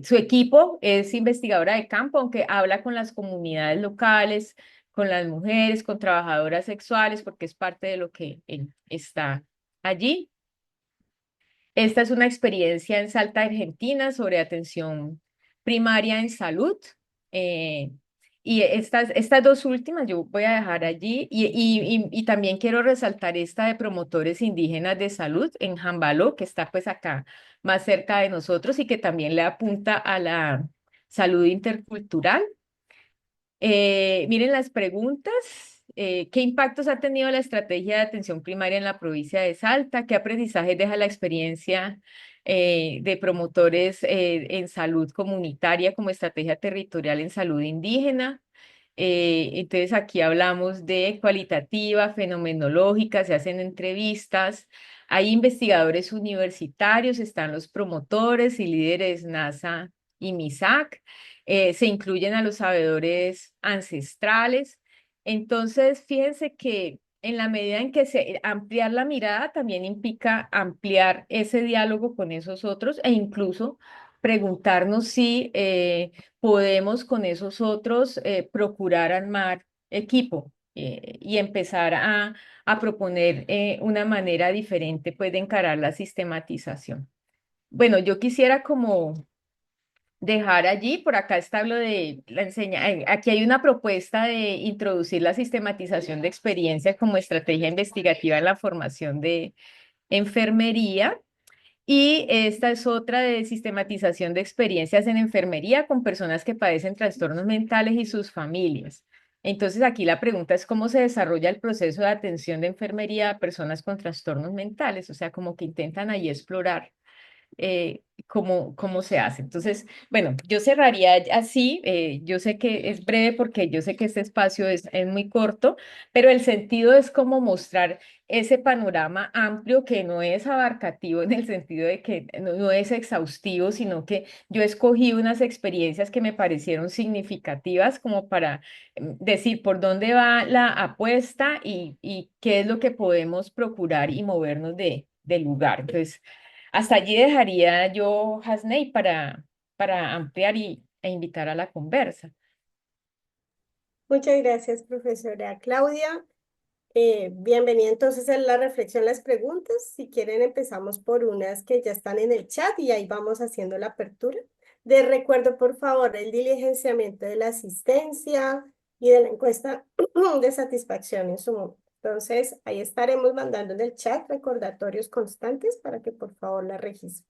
Su equipo es investigadora de campo, aunque habla con las comunidades locales, con las mujeres, con trabajadoras sexuales, porque es parte de lo que está allí. Esta es una experiencia en Salta, Argentina, sobre atención primaria en salud. eh, y estas dos últimas yo voy a dejar allí. Y también quiero resaltar esta de promotores indígenas de salud en Jambaló, que está pues acá más cerca de nosotros y que también le apunta a la salud intercultural. Miren las preguntas. ¿Qué impactos ha tenido la estrategia de atención primaria en la provincia de Salta? ¿Qué aprendizaje deja la experiencia de promotores en salud comunitaria como estrategia territorial en salud indígena? Entonces aquí hablamos de cualitativa, fenomenológica, se hacen entrevistas, hay investigadores universitarios, están los promotores y líderes NASA y MISAC, se incluyen a los sabedores ancestrales. Entonces, fíjense que en la medida en que ampliar la mirada también implica ampliar ese diálogo con esos otros e incluso preguntarnos si podemos con esos otros procurar armar equipo y empezar a proponer una manera diferente pues de encarar la sistematización. Bueno, yo quisiera como dejar allí, por acá está lo de la aquí hay una propuesta de introducir la sistematización de experiencias como estrategia investigativa en la formación de enfermería. Y esta es otra de sistematización de experiencias en enfermería con personas que padecen trastornos mentales y sus familias. Entonces, aquí la pregunta es cómo se desarrolla el proceso de atención de enfermería a personas con trastornos mentales, o sea, como que intentan ahí explorar cómo se hace. Entonces, bueno, yo cerraría así. Yo sé que es breve porque yo sé que este espacio es muy corto, pero el sentido es como mostrar ese panorama amplio que no es abarcativo en el sentido de que no es exhaustivo, sino que yo escogí unas experiencias que me parecieron significativas como para decir por dónde va la apuesta y qué es lo que podemos procurar y movernos del lugar. Entonces, hasta allí dejaría yo, Hasney, para ampliar e invitar a la conversa. Muchas gracias, profesora Claudia. Bienvenida entonces a la reflexión, las preguntas. Si quieren, empezamos por unas que ya están en el chat y ahí vamos haciendo la apertura. De recuerdo, por favor, el diligenciamiento de la asistencia y de la encuesta de satisfacción en su momento. Entonces, ahí estaremos mandando en el chat recordatorios constantes para que por favor la registren.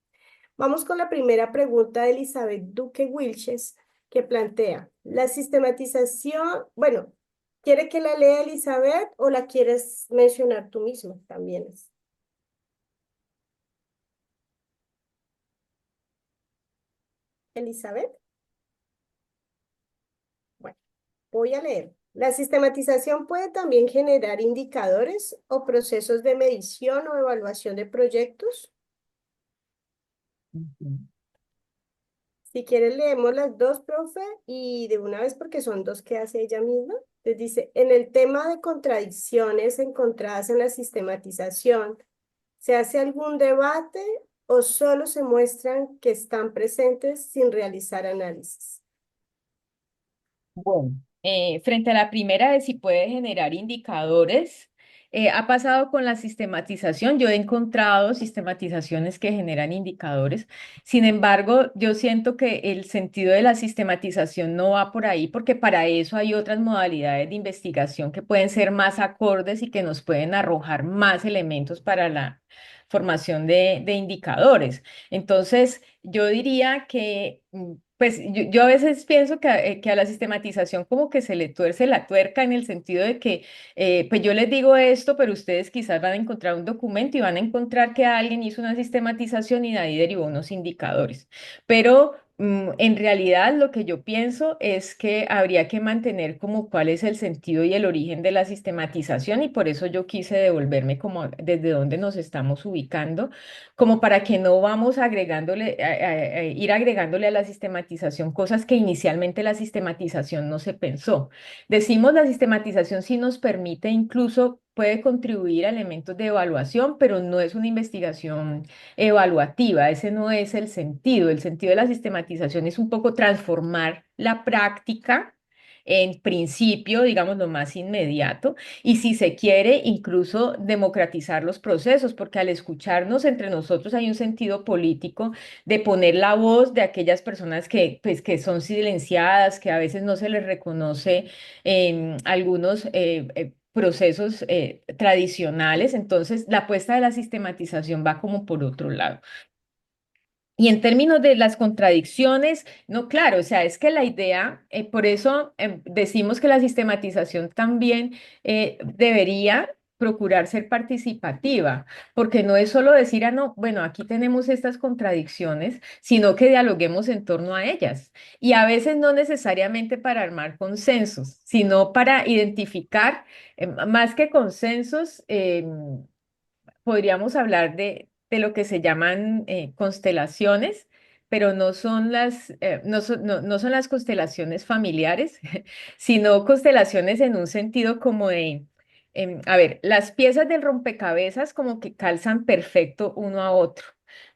Vamos con la primera pregunta de Elizabeth Duque Wilches, que plantea la sistematización. Bueno, ¿quiere que la lea Elizabeth o la quieres mencionar tú mismo? También es. Elizabeth. Bueno, voy a leer. La sistematización puede también generar indicadores o procesos de medición o evaluación de proyectos. Ujú. Si quieres, leemos las dos, profe, y de una vez porque son dos que hace ella misma. Les dice, en el tema de contradicciones encontradas en la sistematización, ¿se hace algún debate o solo se muestran que están presentes sin realizar análisis? Bueno, frente a la primera de si puede generar indicadores, ha pasado con la sistematización. Yo he encontrado sistematizaciones que generan indicadores. Sin embargo, yo siento que el sentido de la sistematización no va por ahí porque para eso hay otras modalidades de investigación que pueden ser más acordes y que nos pueden arrojar más elementos para la formación de indicadores. Entonces, yo diría que pues yo a veces pienso que a la sistematización como que se le tuerce la tuerca en el sentido de que, pues yo les digo esto, pero ustedes quizás van a encontrar un documento y van a encontrar que alguien hizo una sistematización y de ahí derivó unos indicadores. Pero en realidad lo que yo pienso es que habría que mantener como cuál es el sentido y el origen de la sistematización y por eso yo quise devolverme como desde donde nos estamos ubicando como para que no vamos agregándole, ir agregándole a la sistematización cosas que inicialmente la sistematización no se pensó. Decimos la sistematización sí nos permite incluso puede contribuir a elementos de evaluación, pero no es una investigación evaluativa, ese no es el sentido. El sentido de la sistematización es un poco transformar la práctica en principio, digamos, lo más inmediato y si se quiere, incluso democratizar los procesos, porque al escucharnos entre nosotros hay un sentido político de poner la voz de aquellas personas que, pues, que son silenciadas, que a veces no se les reconoce en algunos procesos tradicionales. Entonces, la apuesta de la sistematización va como por otro lado. Y en términos de las contradicciones, no, claro, o sea, es que la idea, por eso decimos que la sistematización también debería procurar ser participativa, porque no es solo decir, ah, no, bueno, aquí tenemos estas contradicciones, sino que dialoguemos en torno a ellas. Y a veces no necesariamente para armar consensos, sino para identificar, más que consensos, podríamos hablar de lo que se llaman constelaciones, pero no son no son las constelaciones familiares, sino constelaciones en un sentido como de, a ver, las piezas del rompecabezas como que calzan perfecto uno a otro,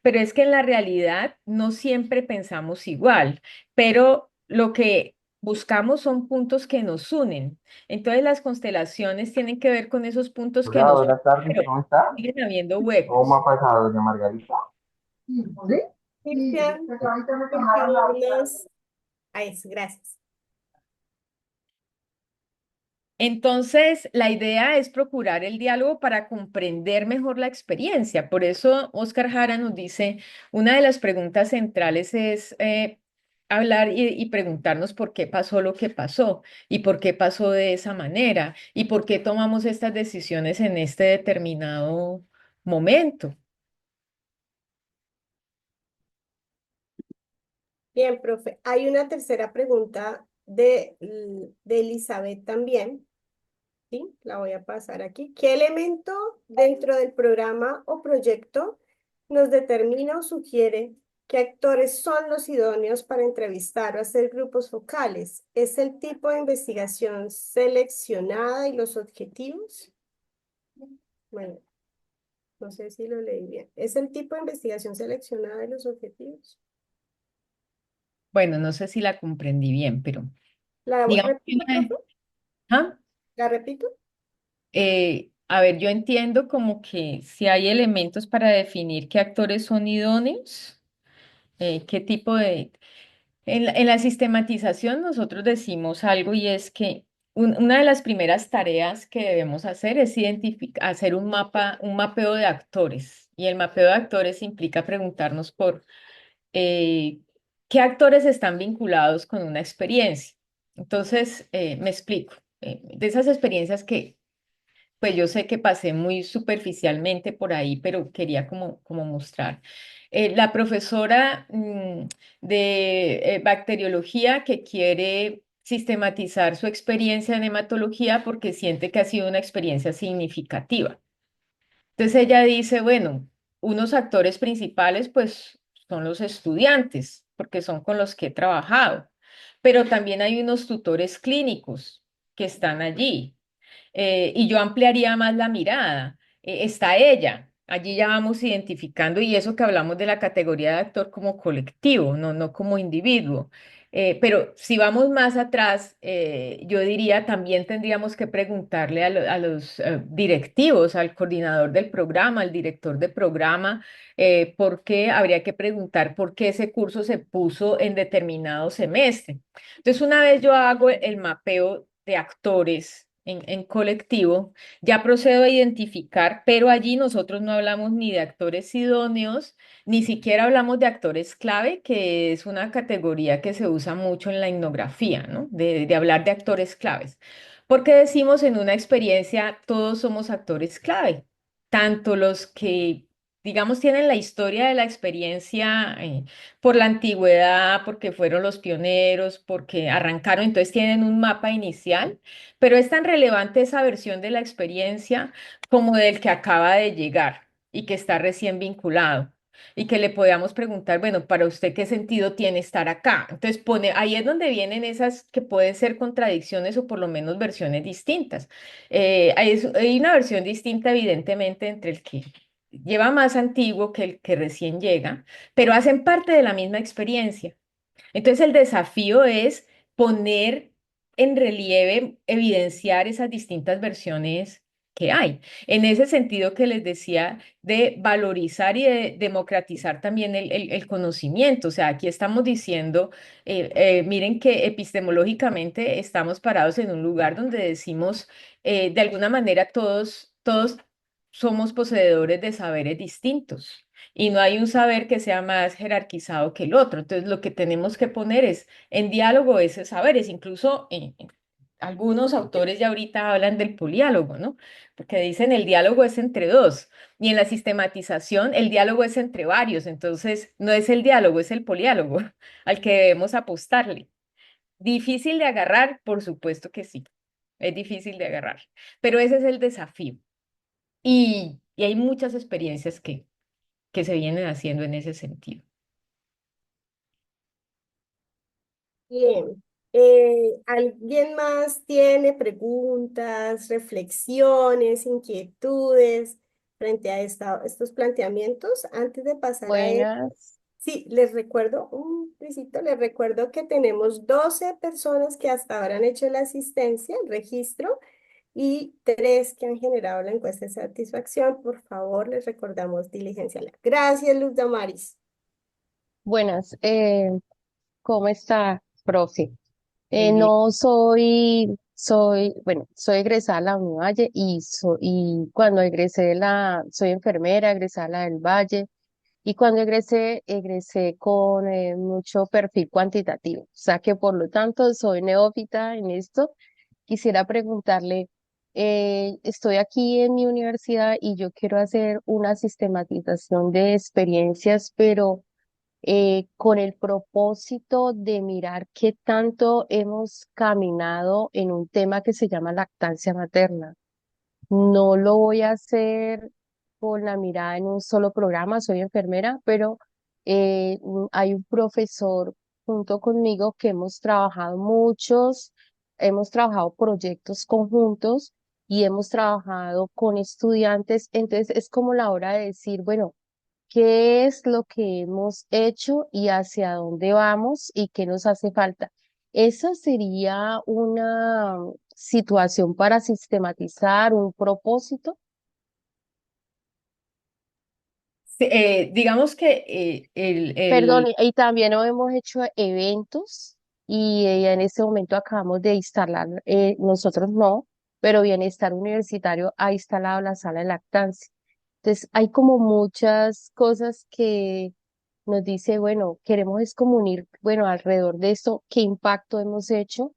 pero es que en la realidad no siempre pensamos igual, pero lo que buscamos son puntos que nos unen. Entonces las constelaciones tienen que ver con esos puntos que Hola, nos unen, buenas tardes, pero ¿cómo está? siguen habiendo ¿Cómo huecos. ha pasado, doña Margarita? Cristian, ¿por qué no nos... Ahí es, gracias. Entonces, la idea es procurar el diálogo para comprender mejor la experiencia. Por eso, Oscar Jara nos dice, una de las preguntas centrales es hablar y preguntarnos por qué pasó lo que pasó y por qué pasó de esa manera y por qué tomamos estas decisiones en este determinado momento. Bien, profe. Hay una tercera pregunta de Elizabeth también. ¿Sí? La voy a pasar aquí. ¿Qué elemento dentro del programa o proyecto nos determina o sugiere qué actores son los idóneos para entrevistar o hacer grupos focales? ¿Es el tipo de investigación seleccionada y los objetivos? Bueno, no sé si lo leí bien. ¿Es el tipo de investigación seleccionada y los objetivos? Bueno, no sé si la comprendí bien, pero ¿La digamos que repito, profe? ¿ah? ¿La repito? A ver, yo entiendo como que si hay elementos para definir qué actores son idóneos, qué tipo de... en la sistematización nosotros decimos algo y es que una de las primeras tareas que debemos hacer es identificar, hacer un mapa, un mapeo de actores. Y el mapeo de actores implica preguntarnos por eh, qué actores están vinculados con una experiencia. Entonces, me explico. De esas experiencias que pues yo sé que pasé muy superficialmente por ahí, pero quería como mostrar. La profesora de bacteriología que quiere sistematizar su experiencia en hematología porque siente que ha sido una experiencia significativa. Entonces ella dice, bueno, unos actores principales pues son los estudiantes, porque son con los que he trabajado, pero también hay unos tutores clínicos que están allí y yo ampliaría más la mirada. Está ella, Allí ya vamos identificando y eso que hablamos de la categoría de actor como colectivo, no como individuo. Pero si vamos más atrás, yo diría también tendríamos que preguntarle a los directivos, al coordinador del programa, al director de programa, por qué habría que preguntar por qué ese curso se puso en determinado semestre. Entonces, una vez yo hago el mapeo de actores en colectivo, ya procedo a identificar, pero allí nosotros no hablamos ni de actores idóneos, ni siquiera hablamos de actores clave, que es una categoría que se usa mucho en la etnografía, ¿no? De hablar de actores claves. Porque decimos en una experiencia, todos somos actores clave, tanto los que, digamos, tienen la historia de la experiencia por la antigüedad, porque fueron los pioneros, porque arrancaron, entonces tienen un mapa inicial, pero es tan relevante esa versión de la experiencia como del que acaba de llegar y que está recién vinculado. Y que le podamos preguntar, bueno, para usted, ¿qué sentido tiene estar acá? Entonces pone, ahí es donde vienen esas que pueden ser contradicciones o por lo menos versiones distintas. Hay una versión distinta, evidentemente, entre el que lleva más antiguo que el que recién llega, pero hacen parte de la misma experiencia. Entonces el desafío es poner en relieve, evidenciar esas distintas versiones que hay. En ese sentido que les decía de valorizar y de democratizar también el conocimiento. O sea, aquí estamos diciendo, miren que epistemológicamente estamos parados en un lugar donde decimos, de alguna manera todos somos poseedores de saberes distintos y no hay un saber que sea más jerarquizado que el otro. Entonces, lo que tenemos que poner es en diálogo esos saberes. Incluso algunos autores ya ahorita hablan del poliálogo, ¿no? Porque dicen el diálogo es entre dos y en la sistematización el diálogo es entre varios. Entonces, no es el diálogo, es el poliálogo al que debemos apostarle. Difícil de agarrar, por supuesto que sí. Es difícil de agarrar, pero ese es el desafío. Y hay muchas experiencias que se vienen haciendo en ese sentido. Bien. ¿Alguien más tiene preguntas, reflexiones, inquietudes frente a estos planteamientos? Antes de pasar a él, Buenas. sí, les recuerdo, les recuerdo que tenemos 12 personas que hasta ahora han hecho la asistencia, el registro, y 3 que han generado la encuesta de satisfacción. Por favor, les recordamos diligenciarla. Gracias, Luz Damaris. Buenas. ¿Cómo está, profe? Muy bien. No bueno, soy egresada de la Univalle y cuando soy enfermera, egresada de la del Valle, y cuando egresé con mucho perfil cuantitativo. O sea que por lo tanto soy neófita en esto. Quisiera preguntarle, estoy aquí en mi universidad y yo quiero hacer una sistematización de experiencias, pero con el propósito de mirar qué tanto hemos caminado en un tema que se llama lactancia materna. No lo voy a hacer con la mirada en un solo programa, soy enfermera, pero hay un profesor junto conmigo que hemos trabajado proyectos conjuntos y hemos trabajado con estudiantes, entonces es como la hora de decir, bueno, qué es lo que hemos hecho y hacia dónde vamos y qué nos hace falta. Esa sería una situación para sistematizar un propósito. Sí, digamos que Perdón, y también hemos hecho eventos y en este momento acabamos de instalar, nosotros no, pero Bienestar Universitario ha instalado la sala de lactancia. Entonces, hay como muchas cosas que nos dice, bueno, queremos es como unir, bueno, alrededor de esto, qué impacto hemos hecho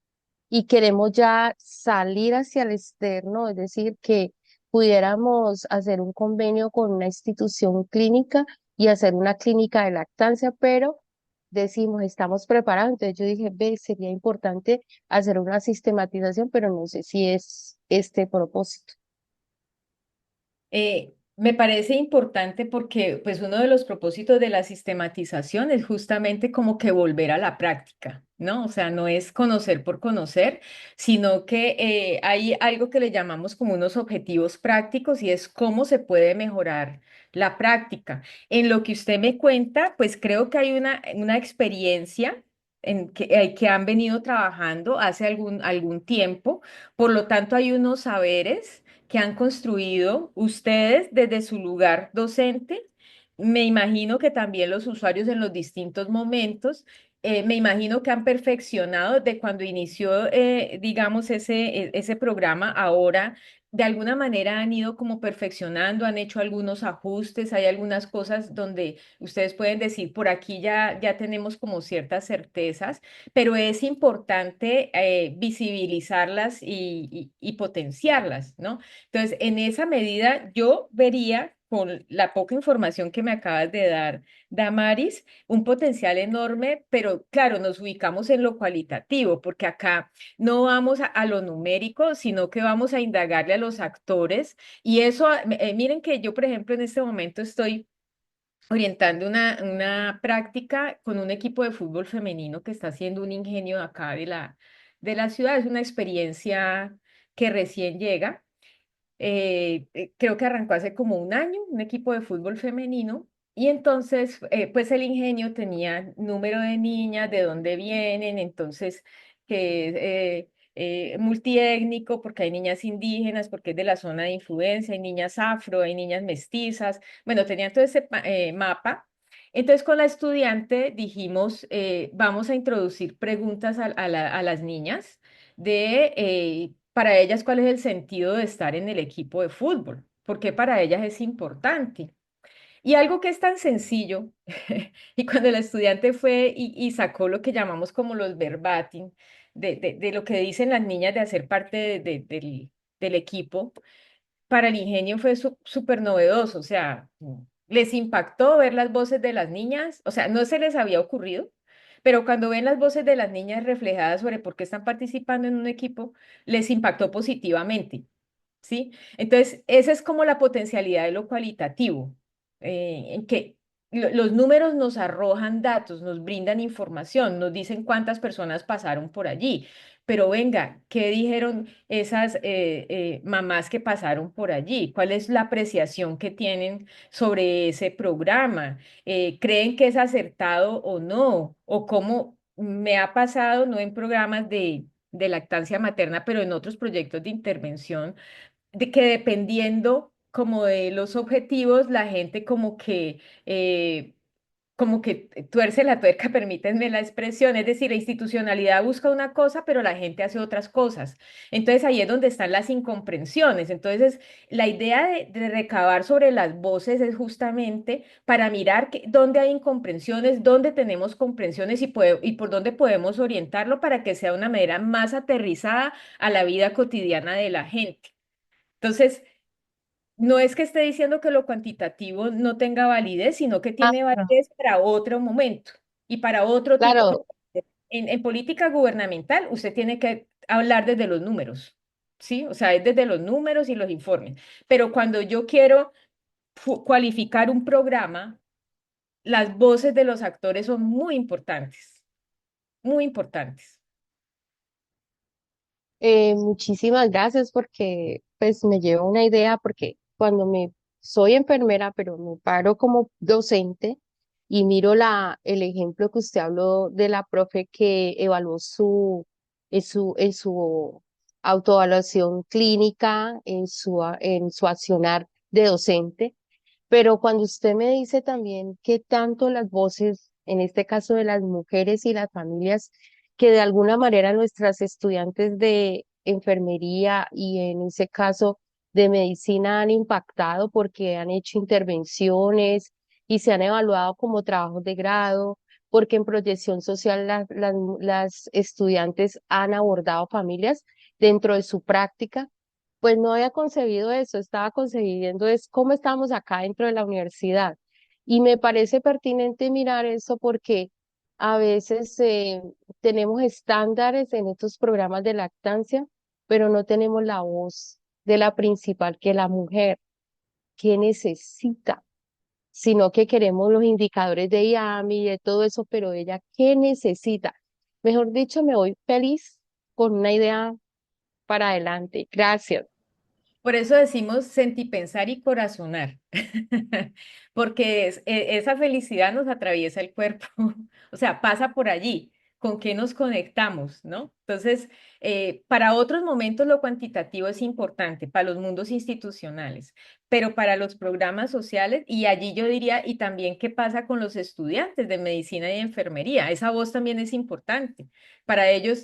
y queremos ya salir hacia el externo, es decir, que pudiéramos hacer un convenio con una institución clínica y hacer una clínica de lactancia, pero decimos, estamos preparados. Entonces yo dije, ve, sería importante hacer una sistematización, pero no sé si es este propósito. Me parece importante porque pues uno de los propósitos de la sistematización es justamente como que volver a la práctica, ¿no? O sea, no es conocer por conocer, sino que hay algo que le llamamos como unos objetivos prácticos y es cómo se puede mejorar la práctica. En lo que usted me cuenta, pues creo que hay una experiencia que han venido trabajando hace algún tiempo, por lo tanto hay unos saberes que han construido ustedes desde su lugar docente. Me imagino que también los usuarios en los distintos momentos, me imagino que han perfeccionado de cuando inició, digamos, ese programa, ahora de alguna manera han ido como perfeccionando, han hecho algunos ajustes, hay algunas cosas donde ustedes pueden decir, por aquí ya tenemos como ciertas certezas, pero es importante visibilizarlas y potenciarlas, ¿no? Entonces, en esa medida, yo vería con la poca información que me acabas de dar, Damaris, un potencial enorme, pero claro, nos ubicamos en lo cualitativo, porque acá no vamos a lo numérico, sino que vamos a indagarle a los actores. Y eso, miren que yo, por ejemplo, en este momento estoy orientando una práctica con un equipo de fútbol femenino que está haciendo un ingenio de acá de la ciudad. Es una experiencia que recién llega. Creo que arrancó hace como un año, un equipo de fútbol femenino, y entonces, pues el ingenio tenía número de niñas, de dónde vienen, entonces, que es multiétnico, porque hay niñas indígenas, porque es de la zona de influencia, hay niñas afro, hay niñas mestizas, bueno, tenía todo ese mapa. Entonces, con la estudiante dijimos, vamos a introducir preguntas a las niñas de para ellas cuál es el sentido de estar en el equipo de fútbol, porque para ellas es importante. Y algo que es tan sencillo, y cuando la estudiante fue y sacó lo que llamamos como los verbatim, de lo que dicen las niñas de hacer parte del equipo, para el ingenio fue súper novedoso, o sea, les impactó ver las voces de las niñas, o sea, no se les había ocurrido, pero cuando ven las voces de las niñas reflejadas sobre por qué están participando en un equipo, les impactó positivamente. ¿Sí? Entonces, esa es como la potencialidad de lo cualitativo, en que los números nos arrojan datos, nos brindan información, nos dicen cuántas personas pasaron por allí, pero venga, ¿qué dijeron esas mamás que pasaron por allí? ¿Cuál es la apreciación que tienen sobre ese programa? ¿Creen que es acertado o no? ¿O cómo me ha pasado, no en programas de lactancia materna, pero en otros proyectos de intervención? De que dependiendo como de los objetivos, la gente como que tuerce la tuerca, permítanme la expresión, es decir, la institucionalidad busca una cosa, pero la gente hace otras cosas. Entonces ahí es donde están las incomprensiones. Entonces, la idea de recabar sobre las voces es justamente para mirar dónde hay incomprensiones, dónde tenemos comprensiones y por dónde podemos orientarlo para que sea una manera más aterrizada a la vida cotidiana de la gente. Entonces, no es que esté diciendo que lo cuantitativo no tenga validez, sino que tiene Claro, validez para otro momento y para otro tipo. claro, En política gubernamental, usted tiene que hablar desde los números, ¿sí? O sea, es desde los números y los informes. Pero cuando yo quiero cualificar un programa, las voces de los actores son muy importantes, muy importantes. muchísimas gracias porque pues me llevo una idea porque cuando me soy enfermera, pero me paro como docente y miro el ejemplo que usted habló de la profe que evaluó en su autoevaluación clínica, en su accionar de docente. Pero cuando usted me dice también que tanto las voces, en este caso de las mujeres y las familias, que de alguna manera nuestras estudiantes de enfermería y en ese caso de medicina han impactado porque han hecho intervenciones y se han evaluado como trabajos de grado, porque en proyección social las estudiantes han abordado familias dentro de su práctica, pues no había concebido eso, estaba concebiendo es cómo estamos acá dentro de la universidad. Y me parece pertinente mirar eso porque a veces tenemos estándares en estos programas de lactancia, pero no tenemos la voz de la principal, que es la mujer. qué necesita, sino que queremos los indicadores de IAMI y de todo eso, pero ella, ¿qué necesita? Mejor dicho, me voy feliz con una idea para adelante. Gracias. Por eso decimos sentipensar y corazonar, porque esa felicidad nos atraviesa el cuerpo, o sea, pasa por allí, con qué nos conectamos, ¿no? Entonces, para otros momentos lo cuantitativo es importante, para los mundos institucionales, pero para los programas sociales, y allí yo diría, y también qué pasa con los estudiantes de medicina y enfermería, esa voz también es importante. Para ellos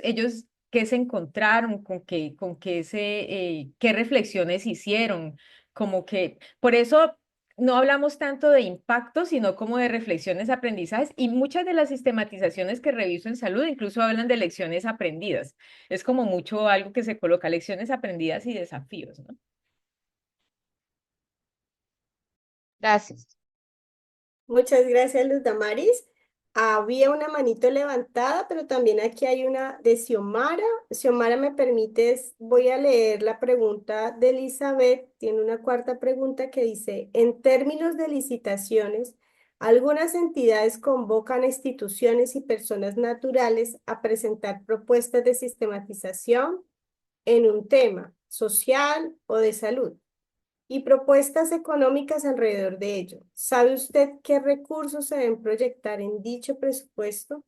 qué se encontraron, qué reflexiones hicieron, como que, por eso no hablamos tanto de impacto, sino como de reflexiones, aprendizajes, y muchas de las sistematizaciones que reviso en salud incluso hablan de lecciones aprendidas. Es como mucho algo que se coloca, lecciones aprendidas y desafíos, ¿no? Gracias. Muchas gracias, Luz Damaris. Había una manito levantada, pero también aquí hay una de Xiomara. Xiomara, ¿me permites? Voy a leer la pregunta de Elizabeth. Tiene una cuarta pregunta que dice, en términos de licitaciones, algunas entidades convocan a instituciones y personas naturales a presentar propuestas de sistematización en un tema social o de salud y propuestas económicas alrededor de ello. ¿Sabe usted qué recursos se deben proyectar en dicho presupuesto?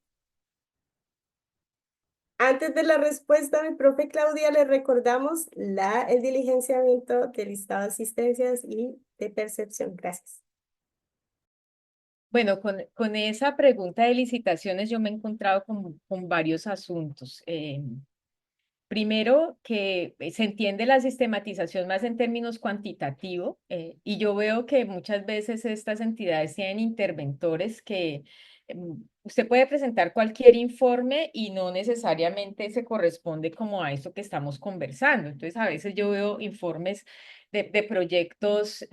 Antes de la respuesta, mi profe Claudia, le recordamos el diligenciamiento del listado de asistencias y de percepción. Gracias. Bueno, con esa pregunta de licitaciones yo me he encontrado con varios asuntos. Primero, que se entiende la sistematización más en términos cuantitativos, y yo veo que muchas veces estas entidades tienen interventores que usted puede presentar cualquier informe y no necesariamente se corresponde como a eso que estamos conversando. Entonces, a veces yo veo informes de proyectos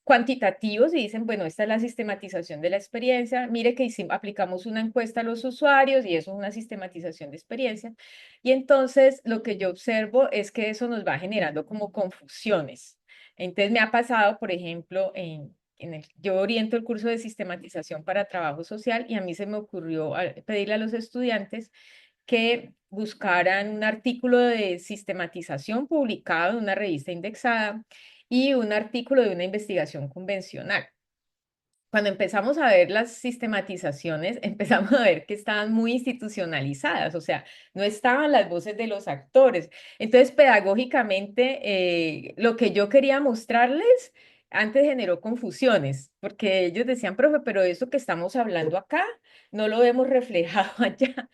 cuantitativos y dicen, bueno, esta es la sistematización de la experiencia, mire que aplicamos una encuesta a los usuarios y eso es una sistematización de experiencia. Y entonces lo que yo observo es que eso nos va generando como confusiones. Entonces me ha pasado, por ejemplo, yo oriento el curso de sistematización para trabajo social y a mí se me ocurrió pedirle a los estudiantes que buscaran un artículo de sistematización publicado en una revista indexada y un artículo de una investigación convencional. Cuando empezamos a ver las sistematizaciones, empezamos a ver que estaban muy institucionalizadas, o sea, no estaban las voces de los actores. Entonces, pedagógicamente, lo que yo quería mostrarles antes generó confusiones, porque ellos decían, profe, pero eso que estamos hablando acá no lo vemos reflejado allá.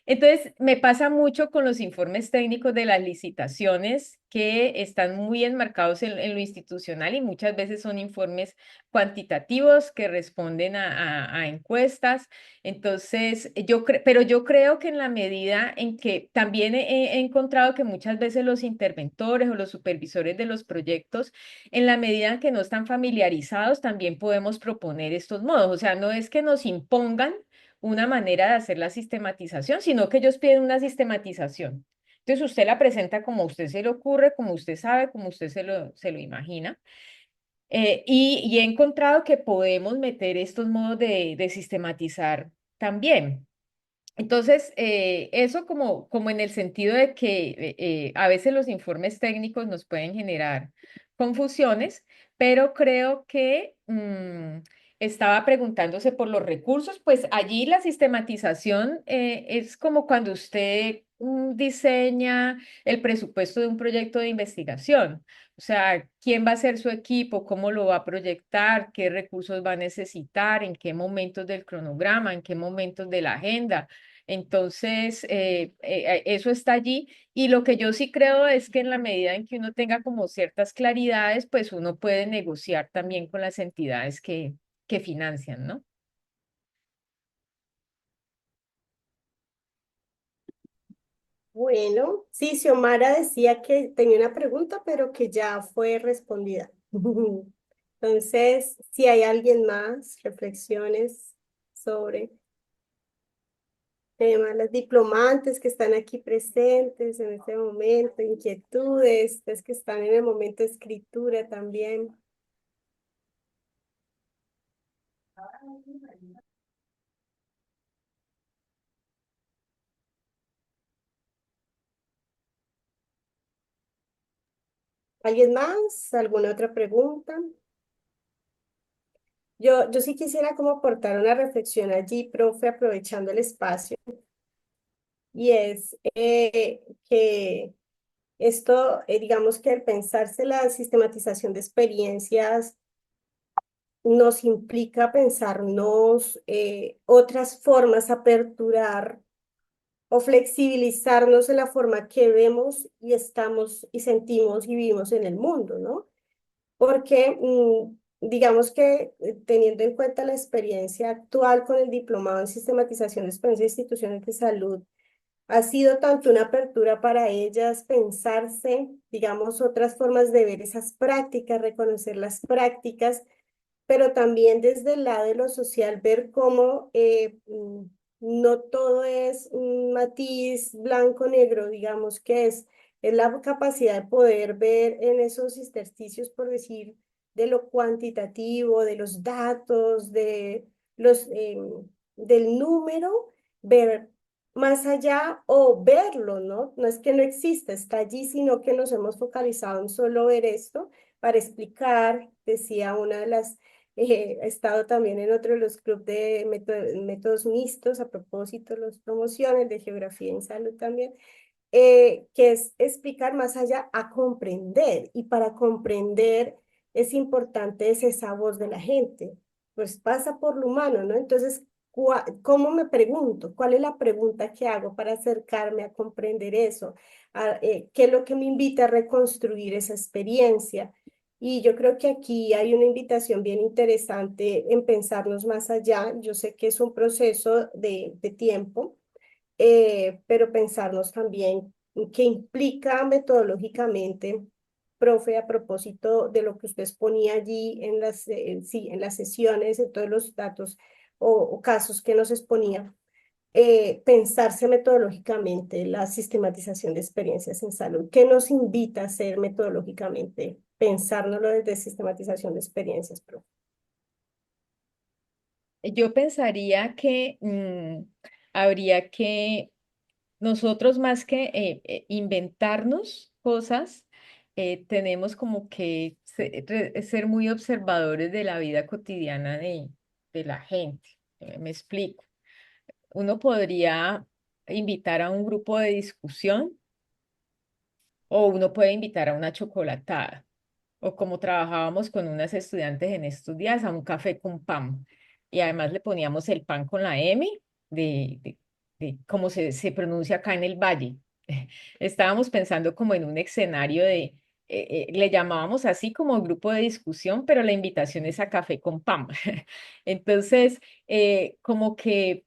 Entonces, me pasa mucho con los informes técnicos de las licitaciones que están muy enmarcados en lo institucional y muchas veces son informes cuantitativos que responden a encuestas. Entonces, pero yo creo que en la medida en que también he encontrado que muchas veces los interventores o los supervisores de los proyectos, en la medida en que no están familiarizados, también podemos proponer estos modos. O sea, no es que nos impongan una manera de hacer la sistematización, sino que ellos piden una sistematización. Entonces usted la presenta como a usted se le ocurre, como usted sabe, como usted se lo imagina. Y he encontrado que podemos meter estos modos de sistematizar también. Entonces, eso como en el sentido de que a veces los informes técnicos nos pueden generar confusiones, pero creo que estaba preguntándose por los recursos, pues allí la sistematización es como cuando usted diseña el presupuesto de un proyecto de investigación. O sea, quién va a ser su equipo, cómo lo va a proyectar, qué recursos va a necesitar, en qué momentos del cronograma, en qué momentos de la agenda. Entonces, eso está allí. Y lo que yo sí creo es que en la medida en que uno tenga como ciertas claridades, pues uno puede negociar también con las entidades que financian, ¿no? Bueno, sí, Xiomara decía que tenía una pregunta, pero que ya fue respondida. Entonces, si hay alguien más, reflexiones sobre temas, las diplomantes que están aquí presentes en este momento, inquietudes, las que están en el momento de escritura también. ¿Alguien más? ¿Alguna otra pregunta? Yo sí quisiera como aportar una reflexión allí, profe, aprovechando el espacio, y es que esto, digamos que al pensarse la sistematización de experiencias, nos implica pensarnos otras formas, aperturar o flexibilizarnos en la forma que vemos y estamos y sentimos y vivimos en el mundo, ¿no? Porque digamos que teniendo en cuenta la experiencia actual con el diplomado en sistematización de experiencias de instituciones de salud, ha sido tanto una apertura para ellas pensarse, digamos, otras formas de ver esas prácticas, reconocer las prácticas, pero también desde el lado de lo social, ver cómo no todo es un matiz blanco-negro, digamos que es la capacidad de poder ver en esos intersticios, por decir, de lo cuantitativo, de los datos, del número, ver más allá o verlo, ¿no? No es que no exista, está allí, sino que nos hemos focalizado en solo ver esto para explicar, decía una de las he estado también en otro de los clubes de métodos mixtos, a propósito, las promociones de geografía en salud también, que es explicar más allá a comprender. Y para comprender es importante es esa voz de la gente, pues pasa por lo humano, ¿no? Entonces, ¿cómo me pregunto? ¿Cuál es la pregunta que hago para acercarme a comprender eso? ¿Qué es lo que me invita a reconstruir esa experiencia? Y yo creo que aquí hay una invitación bien interesante en pensarnos más allá. Yo sé que es un proceso de tiempo, pero pensarnos también qué implica metodológicamente, profe, a propósito de lo que usted exponía allí en sí, en las sesiones, en todos los datos o casos que nos exponía, pensarse metodológicamente la sistematización de experiencias en salud. ¿Qué nos invita a hacer metodológicamente? Pensárnoslo desde sistematización de experiencias, profe. Yo pensaría que habría que nosotros más que inventarnos cosas, tenemos como que ser muy observadores de la vida cotidiana de la gente. Me explico. Uno podría invitar a un grupo de discusión o uno puede invitar a una chocolatada o como trabajábamos con unas estudiantes en estos días, a un café con pan. Y además le poníamos el pan con la M de cómo se pronuncia acá en el Valle. Estábamos pensando como en un escenario le llamábamos así como grupo de discusión, pero la invitación es a café con pan. Entonces, como que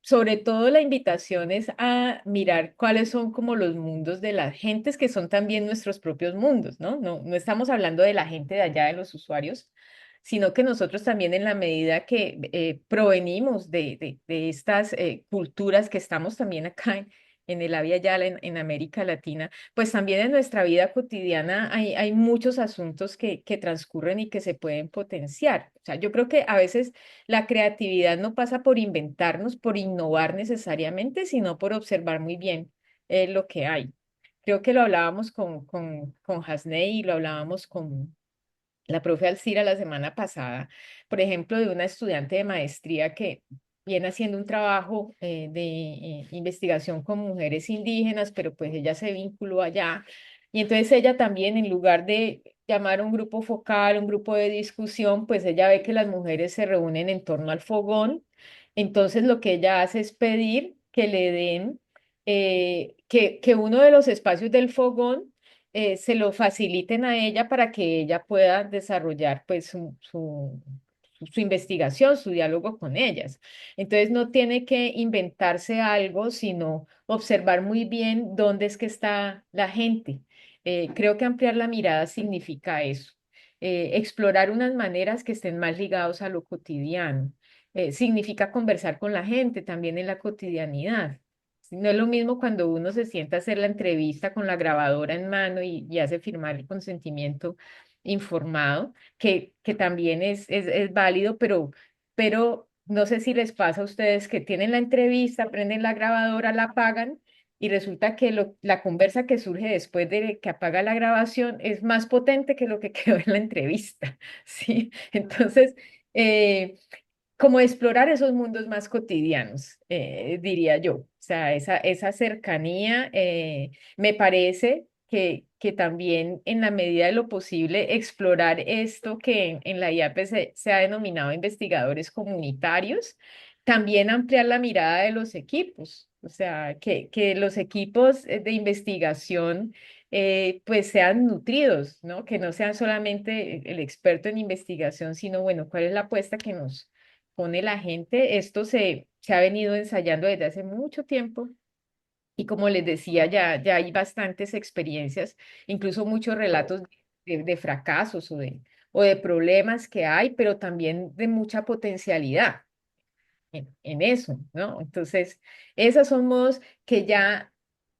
sobre todo la invitación es a mirar cuáles son como los mundos de las gentes que son también nuestros propios mundos, ¿no? No estamos hablando de la gente de allá, de los usuarios, sino que nosotros también en la medida que provenimos de estas culturas que estamos también acá en el Avia Yala, en América Latina, pues también en nuestra vida cotidiana hay muchos asuntos que transcurren y que se pueden potenciar. O sea, yo creo que a veces la creatividad no pasa por inventarnos, por innovar necesariamente, sino por observar muy bien lo que hay. Creo que lo hablábamos con Hasney y lo hablábamos con la profe Alcira la semana pasada, por ejemplo, de una estudiante de maestría que viene haciendo un trabajo de investigación con mujeres indígenas, pero pues ella se vinculó allá. Y entonces ella también, en lugar de llamar a un grupo focal, un grupo de discusión, pues ella ve que las mujeres se reúnen en torno al fogón. Entonces lo que ella hace es pedir que le den, que uno de los espacios del fogón se lo faciliten a ella para que ella pueda desarrollar pues su investigación, su diálogo con ellas. Entonces no tiene que inventarse algo, sino observar muy bien dónde es que está la gente. Creo que ampliar la mirada significa eso. Explorar unas maneras que estén más ligados a lo cotidiano. Significa conversar con la gente también en la cotidianidad. No es lo mismo cuando uno se sienta a hacer la entrevista con la grabadora en mano y hace firmar el consentimiento informado, que también es válido, pero pero no sé si les pasa a ustedes que tienen la entrevista, prenden la grabadora, la apagan y resulta que la conversa que surge después de que apaga la grabación es más potente que lo que quedó en la entrevista, ¿sí? Entonces, eh, como explorar esos mundos más cotidianos, diría yo. O sea, esa cercanía me parece que también en la medida de lo posible explorar esto que en la IAP se ha denominado investigadores comunitarios, también ampliar la mirada de los equipos. O sea, que los equipos de investigación pues sean nutridos, ¿no? Que no sean solamente el experto en investigación, sino, bueno, ¿cuál es la apuesta que nos pone la gente? Esto se ha venido ensayando desde hace mucho tiempo y como les decía, ya hay bastantes experiencias, incluso muchos relatos de fracasos o de problemas que hay, pero también de mucha potencialidad en eso, ¿no? Entonces, esos son modos que ya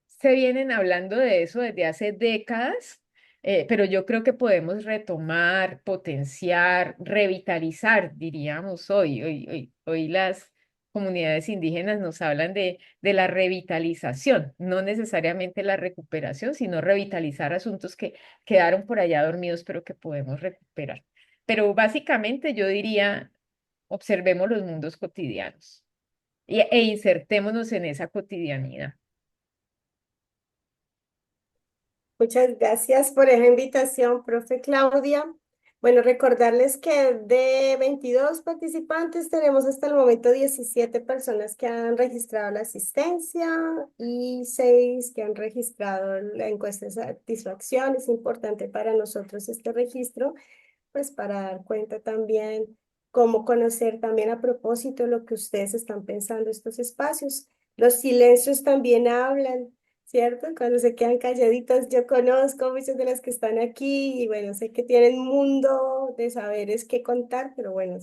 se vienen hablando de eso desde hace décadas, pero yo creo que podemos retomar, potenciar, revitalizar, diríamos hoy las comunidades indígenas nos hablan de la revitalización, no necesariamente la recuperación, sino revitalizar asuntos que quedaron por allá dormidos, pero que podemos recuperar. Pero básicamente yo diría, observemos los mundos cotidianos e insertémonos en esa cotidianidad. Muchas gracias por esa invitación, profe Claudia. Bueno, recordarles que de 22 participantes tenemos hasta el momento 17 personas que han registrado la asistencia y 6 que han registrado la encuesta de satisfacción. Es importante para nosotros este registro, pues para dar cuenta también, cómo conocer también a propósito lo que ustedes están pensando estos espacios. Los silencios también hablan. ¿Cierto? Cuando se quedan calladitos, yo conozco muchos de los que están aquí y bueno, sé que tienen un mundo de saberes que contar, pero bueno,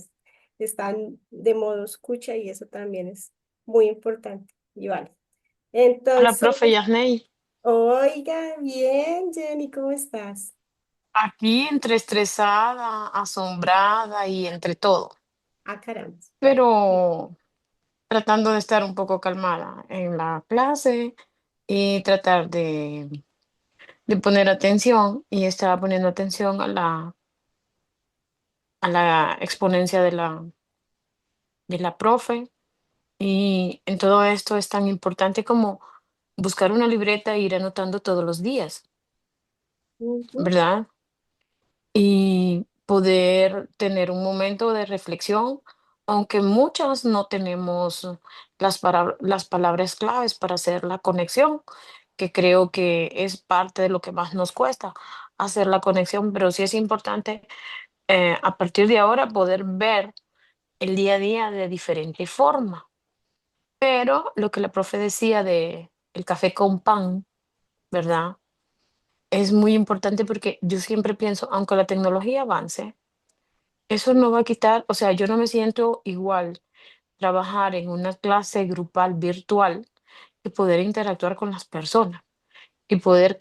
están de modo escucha y eso también es muy importante. Y vale. Hola, Entonces, profe Yasney. oiga, bien, Jenny, ¿cómo estás? Aquí entre estresada, asombrada y entre todo, Ah, caramba. pero tratando de estar un poco calmada en la clase y tratar de poner atención y estaba poniendo atención a la exponencia de la profe y en todo esto es tan importante como buscar una libreta e ir anotando todos los días, Ujú. ¿verdad? Y poder tener un momento de reflexión, aunque muchas no tenemos las palabras claves para hacer la conexión, que creo que es parte de lo que más nos cuesta hacer la conexión, pero sí es importante a partir de ahora poder ver el día a día de diferente forma. Pero lo que la profe decía de el café con pan, ¿verdad? Es muy importante porque yo siempre pienso, aunque la tecnología avance, eso no va a quitar, o sea, yo no me siento igual trabajar en una clase grupal virtual que poder interactuar con las personas y poder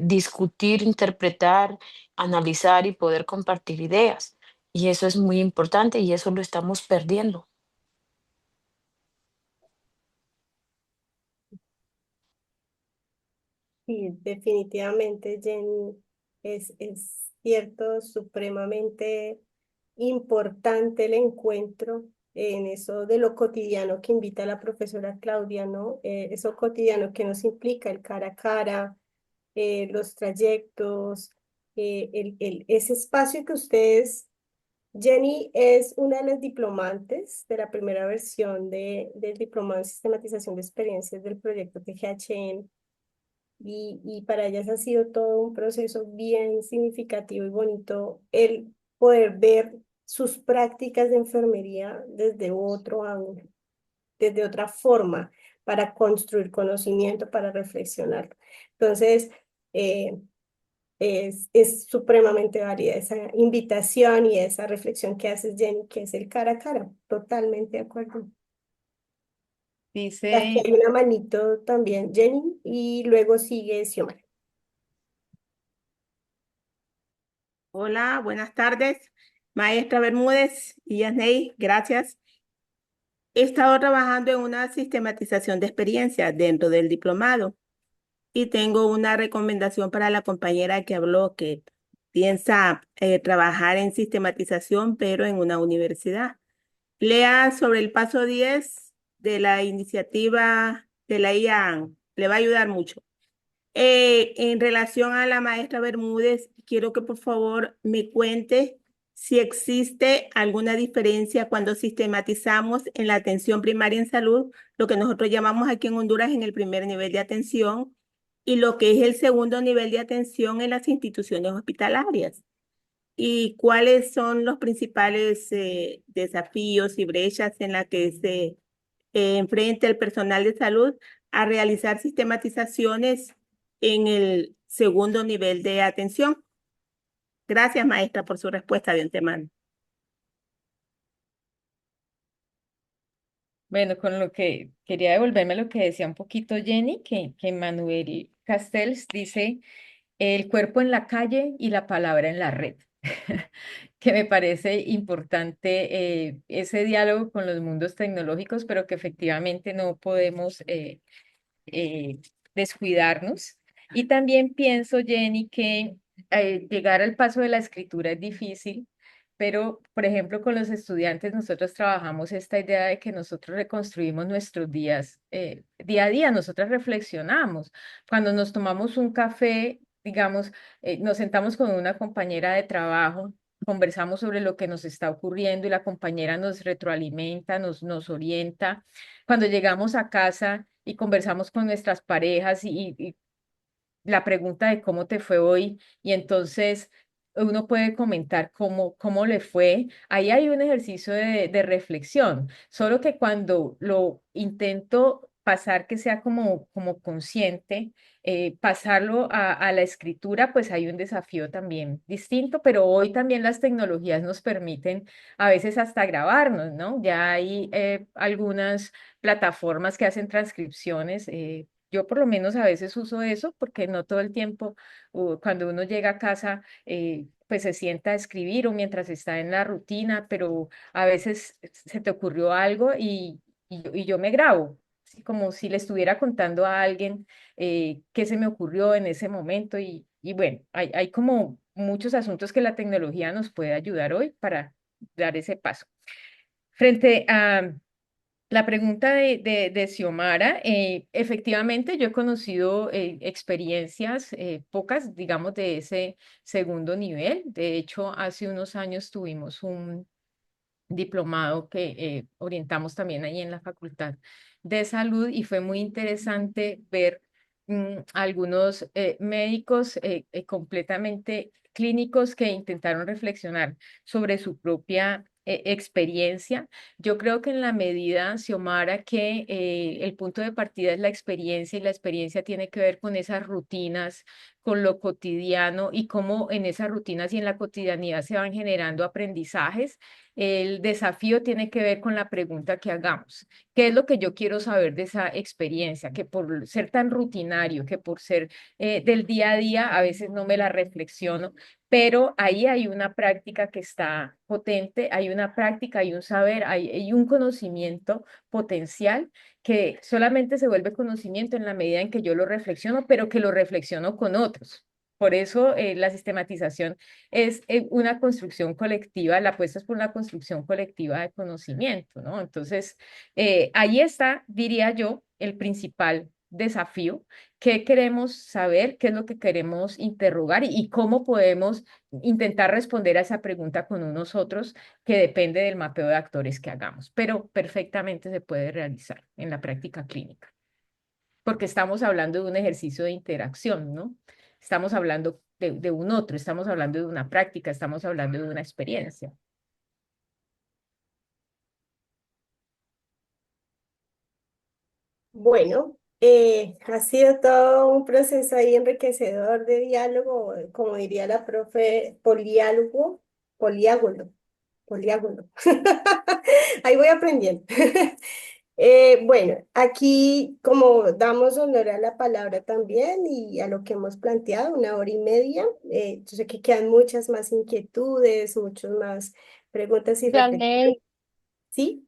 discutir, interpretar, analizar y poder compartir ideas. Y eso es muy importante y eso lo estamos perdiendo. Sí, definitivamente, Jenny, es cierto, supremamente importante el encuentro en eso de lo cotidiano que invita la profesora Claudia, ¿no? Eso cotidiano que nos implica el cara a cara, los trayectos, ese espacio que ustedes, Jenny es una de las diplomantes de la primera versión del Diplomado en Sistematización de Experiencias del proyecto TGHN y para ellas ha sido todo un proceso bien significativo y bonito el poder ver sus prácticas de enfermería desde otro ángulo, desde otra forma, para construir conocimiento, para reflexionar. Entonces, eh, es supremamente válida esa invitación y esa reflexión que haces, Jenny, que es el cara a cara. Totalmente de acuerdo. Aquí Dice, hay una manito también, Jenny, y luego sigue Xiomara. Hola, buenas tardes. Maestra Bermúdez y Yasney, gracias. He estado trabajando en una sistematización de experiencias dentro del diplomado y tengo una recomendación para la compañera que habló que piensa trabajar en sistematización, pero en una universidad. Lea sobre el paso 10 de la iniciativa de la IAN, le va a ayudar mucho. En relación a la maestra Bermúdez, quiero que por favor me cuente si existe alguna diferencia cuando sistematizamos en la atención primaria en salud, lo que nosotros llamamos aquí en Honduras en el primer nivel de atención, y lo que es el segundo nivel de atención en las instituciones hospitalarias. ¿Y cuáles son los principales desafíos y brechas en las que se enfrenta el personal de salud a realizar sistematizaciones en el segundo nivel de atención? Gracias, maestra, por su respuesta de antemano. Bueno, con lo que quería devolverme a lo que decía un poquito Jenny, que Manuel Castells dice el cuerpo en la calle y la palabra en la red, que me parece importante ese diálogo con los mundos tecnológicos, pero que efectivamente no podemos eh, descuidarnos. Y también pienso, Jenny, que llegar al paso de la escritura es difícil, pero, por ejemplo, con los estudiantes nosotros trabajamos esta idea de que nosotros reconstruimos nuestros días, día a día, nosotros reflexionamos. Cuando nos tomamos un café, digamos, nos sentamos con una compañera de trabajo, conversamos sobre lo que nos está ocurriendo y la compañera nos retroalimenta, nos orienta. Cuando llegamos a casa y conversamos con nuestras parejas y la pregunta de cómo te fue hoy y entonces uno puede comentar cómo le fue. Ahí hay un ejercicio de reflexión, solo que cuando lo intento pasar que sea como consciente, pasarlo a la escritura, pues hay un desafío también distinto, pero hoy también las tecnologías nos permiten a veces hasta grabarnos, ¿no? Ya hay algunas plataformas que hacen transcripciones. Yo por lo menos a veces uso eso porque no todo el tiempo, cuando uno llega a casa, pues se sienta a escribir o mientras está en la rutina, pero a veces se te ocurrió algo y yo me grabo, así como si le estuviera contando a alguien qué se me ocurrió en ese momento y bueno, hay como muchos asuntos que la tecnología nos puede ayudar hoy para dar ese paso. Frente a la pregunta de Xiomara, efectivamente yo he conocido experiencias, pocas, digamos, de ese segundo nivel. De hecho, hace unos años tuvimos un diplomado que orientamos también ahí en la Facultad de Salud y fue muy interesante ver algunos médicos completamente clínicos que intentaron reflexionar sobre su propia experiencia. Yo creo que en la medida, Xiomara, que el punto de partida es la experiencia y la experiencia tiene que ver con esas rutinas, con lo cotidiano y cómo en esas rutinas y en la cotidianidad se van generando aprendizajes. El desafío tiene que ver con la pregunta que hagamos. ¿Qué es lo que yo quiero saber de esa experiencia? Que por ser tan rutinario, que por ser del día a día, a veces no me la reflexiono, pero ahí hay una práctica que está potente, hay una práctica, hay un saber, hay un conocimiento potencial que solamente se vuelve conocimiento en la medida en que yo lo reflexiono, pero que lo reflexiono con otros. Por eso la sistematización es una construcción colectiva, la apuesta es por una construcción colectiva de conocimiento, ¿no? Entonces, ahí está, diría yo, el principal desafío. ¿Qué queremos saber? ¿Qué es lo que queremos interrogar? Y cómo podemos intentar responder a esa pregunta con unos otros que depende del mapeo de actores que hagamos, pero perfectamente se puede realizar en la práctica clínica, porque estamos hablando de un ejercicio de interacción, ¿no? Estamos hablando de un otro, estamos hablando de una práctica, estamos hablando de una experiencia. Bueno, ha sido todo un proceso ahí enriquecedor de diálogo, como diría la profe, poliálogo, poliágono, poliágono. Ahí voy aprendiendo. Bueno, aquí como damos honor a la palabra también y a lo que hemos planteado, 1 hora y media, yo sé que quedan muchas más inquietudes, muchas más preguntas y reflexiones. Yanei, ¿Sí?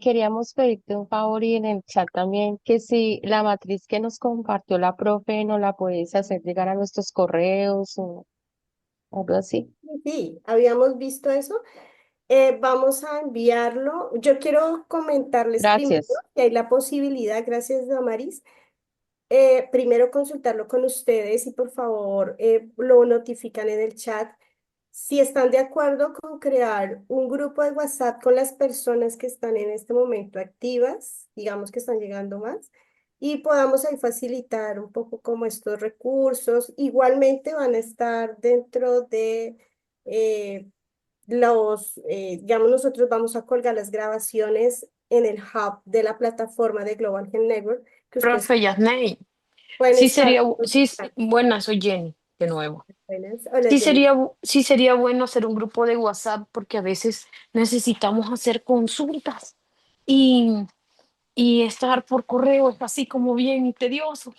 queríamos pedirte un favor y en el chat también, que si la matriz que nos compartió la profe no la puedes hacer llegar a nuestros correos o algo así. Sí, habíamos visto eso. Vamos a enviarlo. Yo quiero comentarles primero Gracias. que hay la posibilidad, gracias Damaris, primero consultarlo con ustedes y por favor lo notifican en el chat si están de acuerdo con crear un grupo de WhatsApp con las personas que están en este momento activas, digamos que están llegando más, y podamos ahí facilitar un poco como estos recursos. Igualmente van a estar dentro de eh, digamos, nosotros vamos a colgar las grabaciones en el hub de la plataforma de Global Health Network, que ustedes Profe Yasney, pueden sí estar. sería, sí, buena, soy Jenny, de nuevo. Hola, Jenny. Sí sería bueno hacer un grupo de WhatsApp porque a veces necesitamos hacer consultas y, y estar por correo es así como bien tedioso.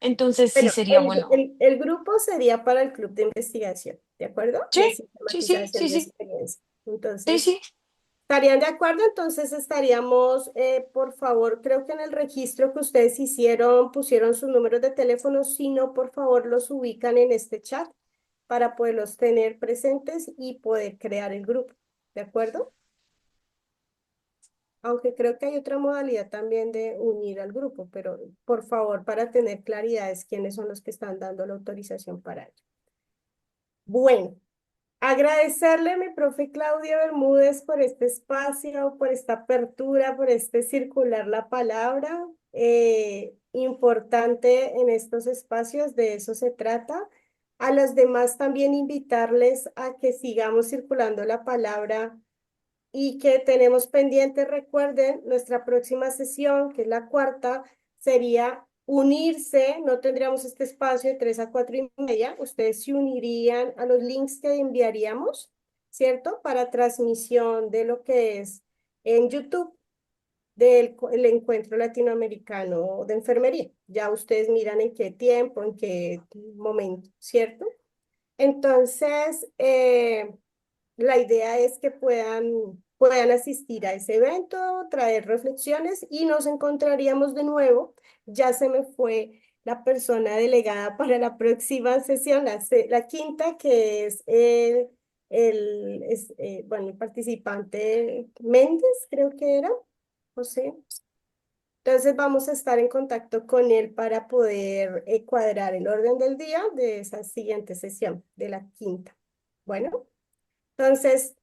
Entonces sí Bueno, sería bueno. el grupo sería para el club de investigación, ¿de acuerdo? Sí, De sí, sí, sistematización sí, de sí, experiencia. sí, Entonces, sí. ¿estarían de acuerdo? Entonces estaríamos, por favor, creo que en el registro que ustedes hicieron, pusieron sus números de teléfono, si no, por favor, los ubican en este chat para poderlos tener presentes y poder crear el grupo, ¿de acuerdo? Aunque creo que hay otra modalidad también de unir al grupo, pero por favor, para tener claridad, es quiénes son los que están dando la autorización para ello. Bueno. Agradecerle a mi profe Claudia Bermúdez por este espacio, por esta apertura, por este circular la palabra. Importante en estos espacios, de eso se trata. A los demás también invitarles a que sigamos circulando la palabra y que tenemos pendiente, recuerden, nuestra próxima sesión, que es la cuarta, sería unirse, no tendríamos este espacio de 3 a 4:30, ustedes se unirían a los links que enviaríamos, ¿cierto? Para transmisión de lo que es en YouTube el encuentro latinoamericano de enfermería. Ya ustedes miran en qué tiempo, en qué momento, ¿cierto? Entonces, la idea es que puedan asistir a ese evento, traer reflexiones y nos encontraríamos de nuevo. Ya se me fue la persona delegada para la próxima sesión, la quinta, que es bueno, el participante Méndez, creo que era, José. Entonces vamos a estar en contacto con él para poder cuadrar el orden del día de esa siguiente sesión, de la quinta. Bueno, entonces,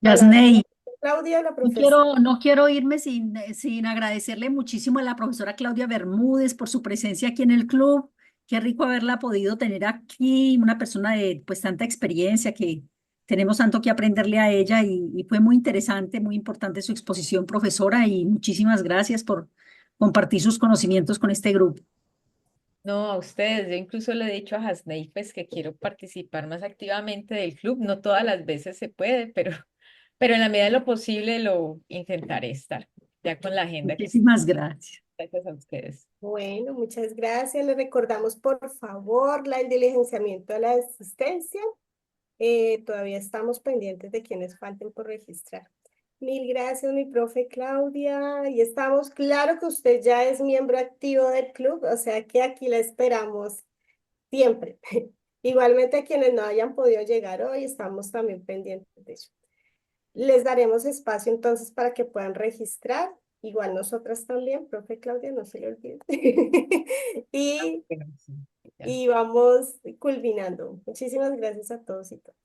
palabra Yasney, de Claudia, la no profesora. quiero, no quiero irme sin agradecerle muchísimo a la profesora Claudia Bermúdez por su presencia aquí en el club. Qué rico haberla podido tener aquí, una persona de pues tanta experiencia que tenemos tanto que aprenderle a ella y fue muy interesante, muy importante su exposición, profesora, y muchísimas gracias por compartir sus conocimientos con este grupo. No, a ustedes. Yo incluso le he dicho a Hasney pues que quiero participar más activamente del club. No todas las veces se puede, pero en la medida de lo posible lo intentaré estar, ya con la agenda que está. Muchísimas gracias. Gracias a ustedes. Bueno, muchas gracias. Le recordamos, por favor, el diligenciamiento de la asistencia. Todavía estamos pendientes de quienes falten por registrar. Mil gracias, mi profe Claudia. Y estamos, claro que usted ya es miembro activo del club, o sea que aquí la esperamos siempre. Igualmente a quienes no hayan podido llegar hoy, estamos también pendientes de ello. Les daremos espacio entonces para que puedan registrar. Igual nosotras también, profe Claudia, no se le olvide. Y, Bueno, sí, ya. y vamos culminando. Muchísimas gracias a todos y todas.